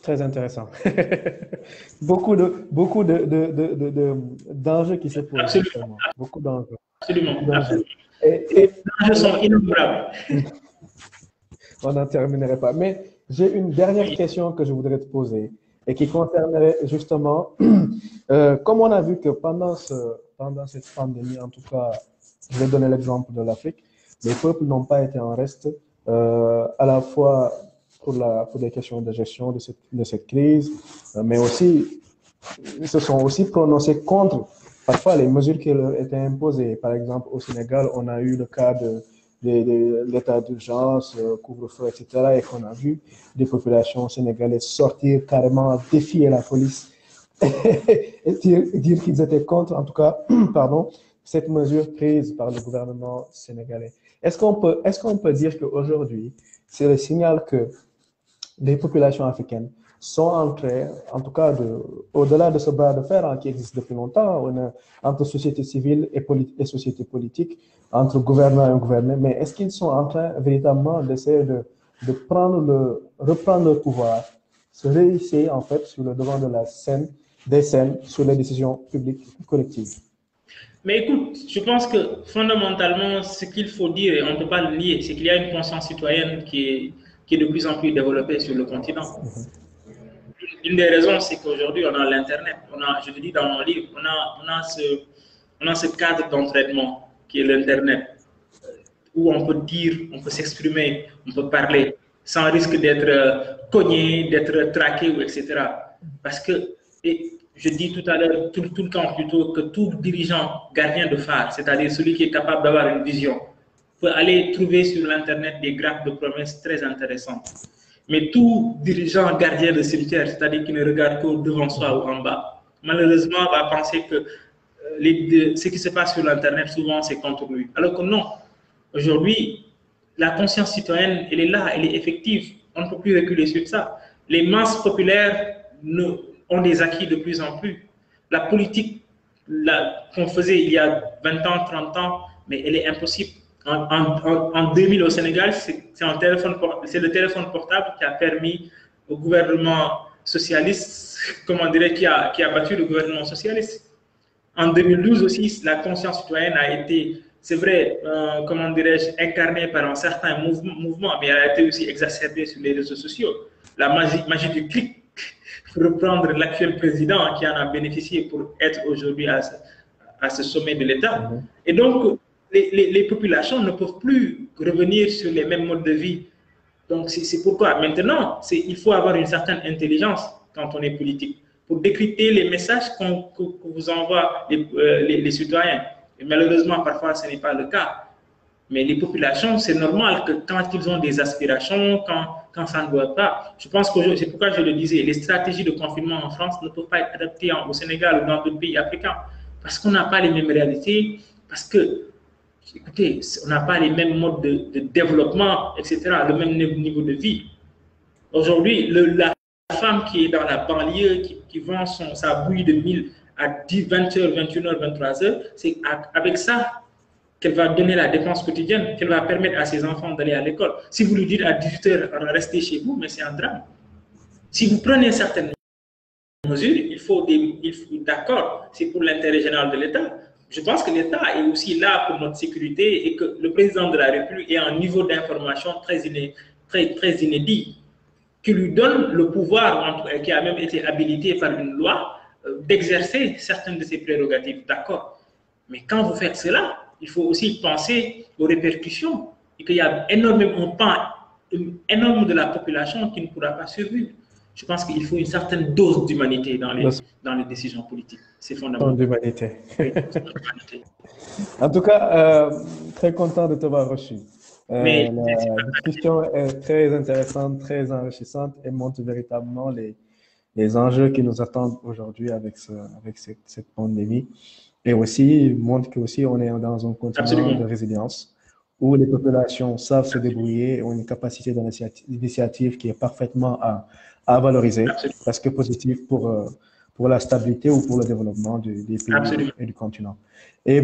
Très intéressant. beaucoup d'enjeux qui se posent. Absolument. Beaucoup d'enjeux. Absolument. Et les enjeux sont innombrables. On n'en terminerait pas. Mais j'ai une dernière question que je voudrais te poser et qui concernerait justement, comme on a vu que pendant cette pandémie, en tout cas, je vais donner l'exemple de l'Afrique, les peuples n'ont pas été en reste, à la fois pour des questions de gestion de cette crise, mais aussi, ils se sont aussi prononcés contre parfois les mesures qui leur étaient imposées. Par exemple, au Sénégal, on a eu le cas de l'état d'urgence, couvre-feu, etc., et qu'on a vu des populations sénégalaises sortir carrément, défier la police et dire qu'ils étaient contre, en tout cas, pardon, cette mesure prise par le gouvernement sénégalais. Est-ce qu'on peut dire qu'aujourd'hui, c'est le signal que les populations africaines sont en train, en tout cas, au-delà de ce bras de fer qui existe depuis longtemps, entre société civile et société politique, entre gouvernants et gouvernés, mais est-ce qu'ils sont en train véritablement d'essayer de reprendre le pouvoir, se réussir en fait sur le devant de des scènes sur les décisions publiques collectives? Mais écoute, je pense que fondamentalement, ce qu'il faut dire, et on ne peut pas le nier, c'est qu'il y a une conscience citoyenne qui est de plus en plus développée sur le continent. Une des raisons, c'est qu'aujourd'hui, on a l'Internet. Je te dis dans mon livre, on a ce cadre d'entraînement qui est l'Internet, où on peut dire, on peut s'exprimer, on peut parler, sans risque d'être cogné, d'être traqué, etc. Parce que, et je dis tout à l'heure, tout le temps plutôt, que tout dirigeant gardien de phare, c'est-à-dire celui qui est capable d'avoir une vision, peut aller trouver sur l'Internet des grappes de promesses très intéressantes. Mais tout dirigeant gardien de cimetière, c'est-à-dire qui ne regarde qu'au devant soi ou en bas, malheureusement va penser que ce qui se passe sur l'Internet, souvent, c'est contre lui. Alors que non, aujourd'hui, la conscience citoyenne, elle est là, elle est effective. On ne peut plus reculer sur ça. Les masses populaires ont des acquis de plus en plus. La politique qu'on faisait il y a 20 ans, 30 ans, mais elle est impossible. En 2000 au Sénégal, c'est le téléphone portable qui a permis au gouvernement socialiste, comment dirais, qui a battu le gouvernement socialiste. En 2012 aussi, la conscience citoyenne a été, c'est vrai, comment dirais-je, incarnée par un certain mouvement, mais elle a été aussi exacerbée sur les réseaux sociaux. La magie du clic, pour reprendre l'actuel président qui en a bénéficié pour être aujourd'hui à ce sommet de l'État. Et donc, les populations ne peuvent plus revenir sur les mêmes modes de vie. Donc, c'est pourquoi maintenant, il faut avoir une certaine intelligence quand on est politique pour décrypter les messages que vous envoient les citoyens. Et malheureusement, parfois, ce n'est pas le cas. Mais les populations, c'est normal que quand ils ont des aspirations, quand ça ne doit pas, je pense que c'est pourquoi je le disais, les stratégies de confinement en France ne peuvent pas être adaptées au Sénégal ou dans d'autres pays africains. Parce qu'on n'a pas les mêmes réalités, parce que, écoutez, on n'a pas les mêmes modes de développement, etc., le même niveau de vie. Aujourd'hui, la femme qui est dans la banlieue, qui vend sa bouillie de 1000 à 20h, 21h, 23h, c'est avec ça qu'elle va donner la dépense quotidienne, qu'elle va permettre à ses enfants d'aller à l'école. Si vous lui dites à 18h, restez chez vous, mais c'est un drame. Si vous prenez certaines mesures, il faut d'accord, c'est pour l'intérêt général de l'État. Je pense que l'État est aussi là pour notre sécurité et que le président de la République est à un niveau d'information très inédit, qui lui donne le pouvoir, qui a même été habilité par une loi, d'exercer certaines de ses prérogatives, d'accord. Mais quand vous faites cela, il faut aussi penser aux répercussions et qu'il y a énormément un pan énorme de la population qui ne pourra pas survivre. Je pense qu'il faut une certaine dose d'humanité dans les décisions politiques. C'est fondamental. D'humanité. En tout cas, très content de t'avoir reçu. La discussion est très intéressante, très enrichissante et montre véritablement les enjeux qui nous attendent aujourd'hui avec cette pandémie. Et aussi montre qu'aussi on est dans un continent de résilience où les populations savent se débrouiller et ont une capacité d'initiative qui est parfaitement à valoriser, parce que positif pour la stabilité ou pour le développement des pays et du continent. Et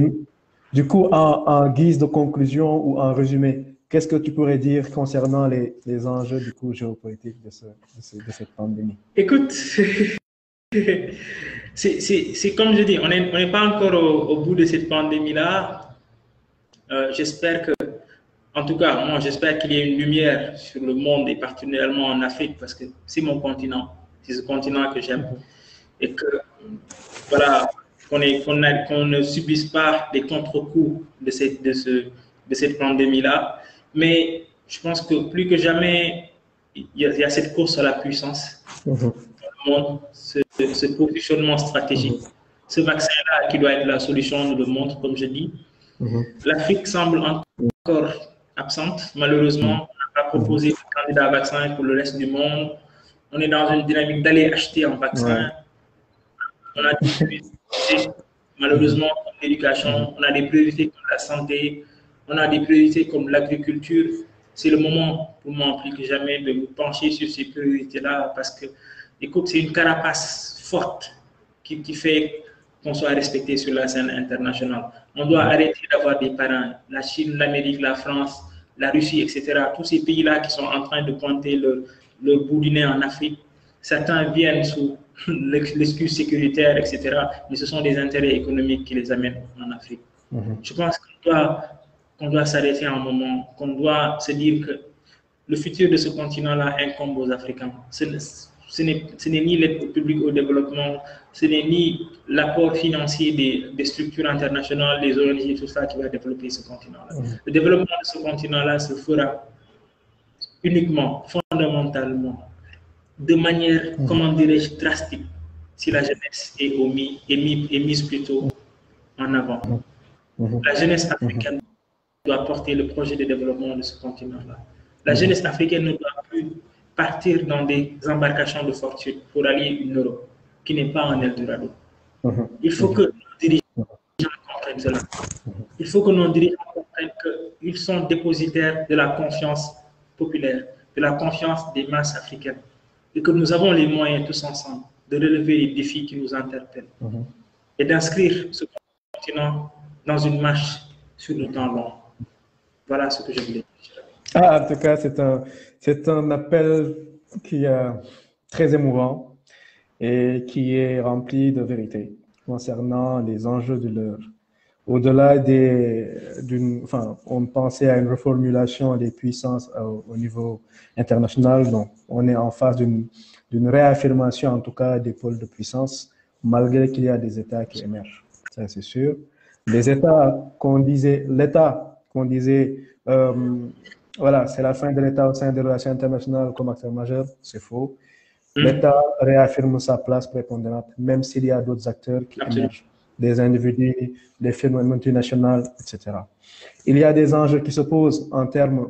du coup, en guise de conclusion ou en résumé, qu'est-ce que tu pourrais dire concernant les enjeux du coup géopolitiques de cette pandémie? Écoute, c'est comme je dis, on n'est pas encore au bout de cette pandémie-là. J'espère que, en tout cas, moi, j'espère qu'il y ait une lumière sur le monde et particulièrement en Afrique, parce que c'est mon continent, c'est ce continent que j'aime. Et que, voilà, qu'on ne subisse pas les contre-coups de cette pandémie-là. Mais je pense que plus que jamais, il y a cette course à la puissance dans le monde, ce positionnement stratégique. Ce vaccin-là qui doit être la solution, nous le montre, comme je dis. L'Afrique semble encore absente. Malheureusement, on n'a pas proposé de candidat vaccin pour le reste du monde. On est dans une dynamique d'aller acheter un vaccin. On a des priorités, malheureusement, comme l'éducation. On a des priorités comme la santé. On a des priorités comme l'agriculture. C'est le moment, pour moi, plus que jamais, de vous pencher sur ces priorités-là parce que, écoute, c'est une carapace forte qui fait qu'on soit respecté sur la scène internationale. On doit arrêter d'avoir des parrains. La Chine, l'Amérique, la France, la Russie, etc. Tous ces pays-là qui sont en train de pointer leur bout du nez en Afrique. Certains viennent sous l'excuse sécuritaire, etc. Mais ce sont des intérêts économiques qui les amènent en Afrique. Je pense qu'on doit s'arrêter un moment, qu'on doit se dire que le futur de ce continent-là incombe aux Africains. Ce n'est ni l'aide publique au développement, ce n'est ni l'apport financier des structures internationales, des ONG et tout ça qui va développer ce continent-là. Le développement de ce continent-là se fera uniquement, fondamentalement, de manière, comment dirais-je, drastique, si la jeunesse est mise plutôt en avant. La jeunesse africaine doit porter le projet de développement de ce continent-là. La jeunesse africaine ne doit plus partir dans des embarcations de fortune pour aller en Europe, qui n'est pas un Eldorado. Il faut que dirigeants comprennent cela. Il faut que nos dirigeants comprennent qu'ils sont dépositaires de la confiance populaire, de la confiance des masses africaines, et que nous avons les moyens tous ensemble de relever les défis qui nous interpellent et d'inscrire ce continent dans une marche sur le temps long. Voilà ce que je voulais dire. En tout cas, c'est un appel qui est très émouvant et qui est rempli de vérité concernant les enjeux de l'heure. Au-delà on pensait à une reformulation des puissances au niveau international, donc on est en phase d'une réaffirmation, en tout cas, des pôles de puissance, malgré qu'il y a des États qui émergent. Ça, c'est sûr. Les États l'État qu'on disait, voilà, c'est la fin de l'État au sein des relations internationales comme acteur majeur, c'est faux. L'État réaffirme sa place prépondérante, même s'il y a d'autres acteurs qui émergent, des individus, des firmes multinationales, etc. Il y a des enjeux qui se posent en termes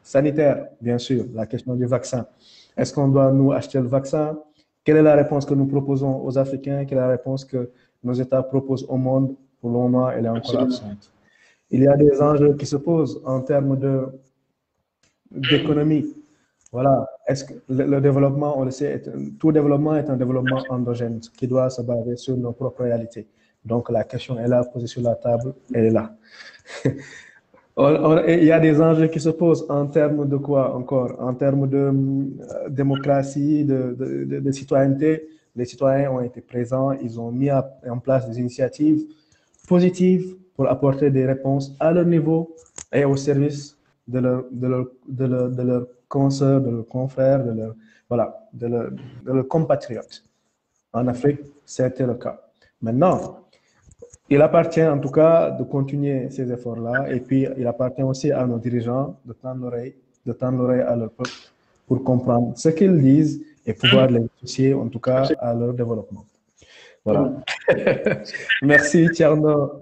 sanitaires, bien sûr, la question du vaccin. Est-ce qu'on doit nous acheter le vaccin? Quelle est la réponse que nous proposons aux Africains? Quelle est la réponse que nos États proposent au monde? Pour le moment, elle est encore absente. Il y a des enjeux qui se posent en termes d'économie. Voilà. Est-ce que le développement, on le sait, tout développement est un développement endogène qui doit se baser sur nos propres réalités. Donc, la question est là, posée sur la table, elle est là. Il y a des enjeux qui se posent en termes de quoi encore? En termes de démocratie, de citoyenneté. Les citoyens ont été présents, ils ont mis en place des initiatives positives pour apporter des réponses à leur niveau et au service de leurs consoeurs, de leurs confrères, de leurs compatriotes. En Afrique, c'était le cas. Maintenant, il appartient en tout cas de continuer ces efforts-là, et puis il appartient aussi à nos dirigeants de tendre l'oreille à leur peuple pour comprendre ce qu'ils disent et pouvoir les associer en tout cas à leur développement. Voilà. Merci Thierno.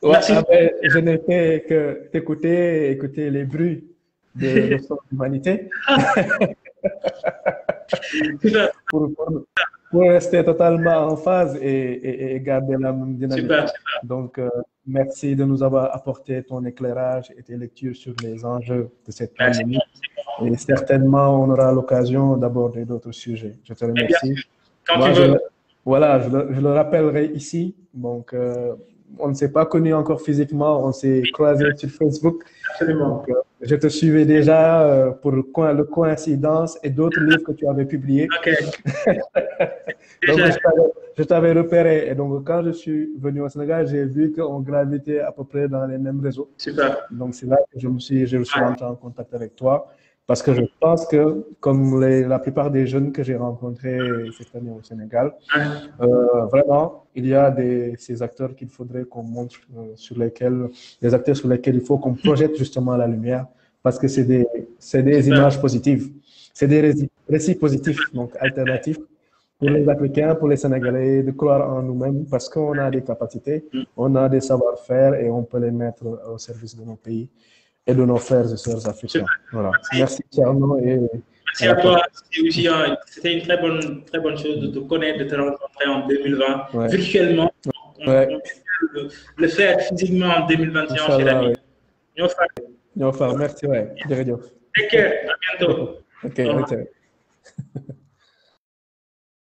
Merci. Je n'ai fait que écouter les bruits de notre humanité. Pour rester totalement en phase et garder la même dynamique. Super. Donc, merci de nous avoir apporté ton éclairage et tes lectures sur les enjeux de cette pandémie. Et certainement, on aura l'occasion d'aborder d'autres sujets. Je te remercie. Quand tu veux. Voilà, je le rappellerai ici. Donc, on ne s'est pas connus encore physiquement, on s'est croisés sur Facebook. Absolument. Donc, je te suivais déjà pour le Coïncidence et d'autres livres que tu avais publiés. Ok. Donc, je t'avais repéré. Et donc, quand je suis venu au Sénégal, j'ai vu qu'on gravitait à peu près dans les mêmes réseaux. Super. Donc, c'est là que je suis rentré en contact avec toi. Parce que je pense que, comme la plupart des jeunes que j'ai rencontrés cette année au Sénégal, vraiment, il y a ces acteurs qu'il faudrait qu'on montre, des acteurs sur lesquels il faut qu'on projette justement la lumière, parce que c'est des images positives, c'est des récits positifs, donc alternatifs, pour les Africains, pour les Sénégalais, de croire en nous-mêmes, parce qu'on a des capacités, on a des savoir-faire et on peut les mettre au service de nos pays et de nos frères et sœurs africains. Voilà. Merci Thierno. Merci à toi. C'était une très bonne chose de te connaître, de te rencontrer en 2020, virtuellement. Le faire physiquement en 2021 chez l'ami. Merci, ouais. Take care. À bientôt. Ok.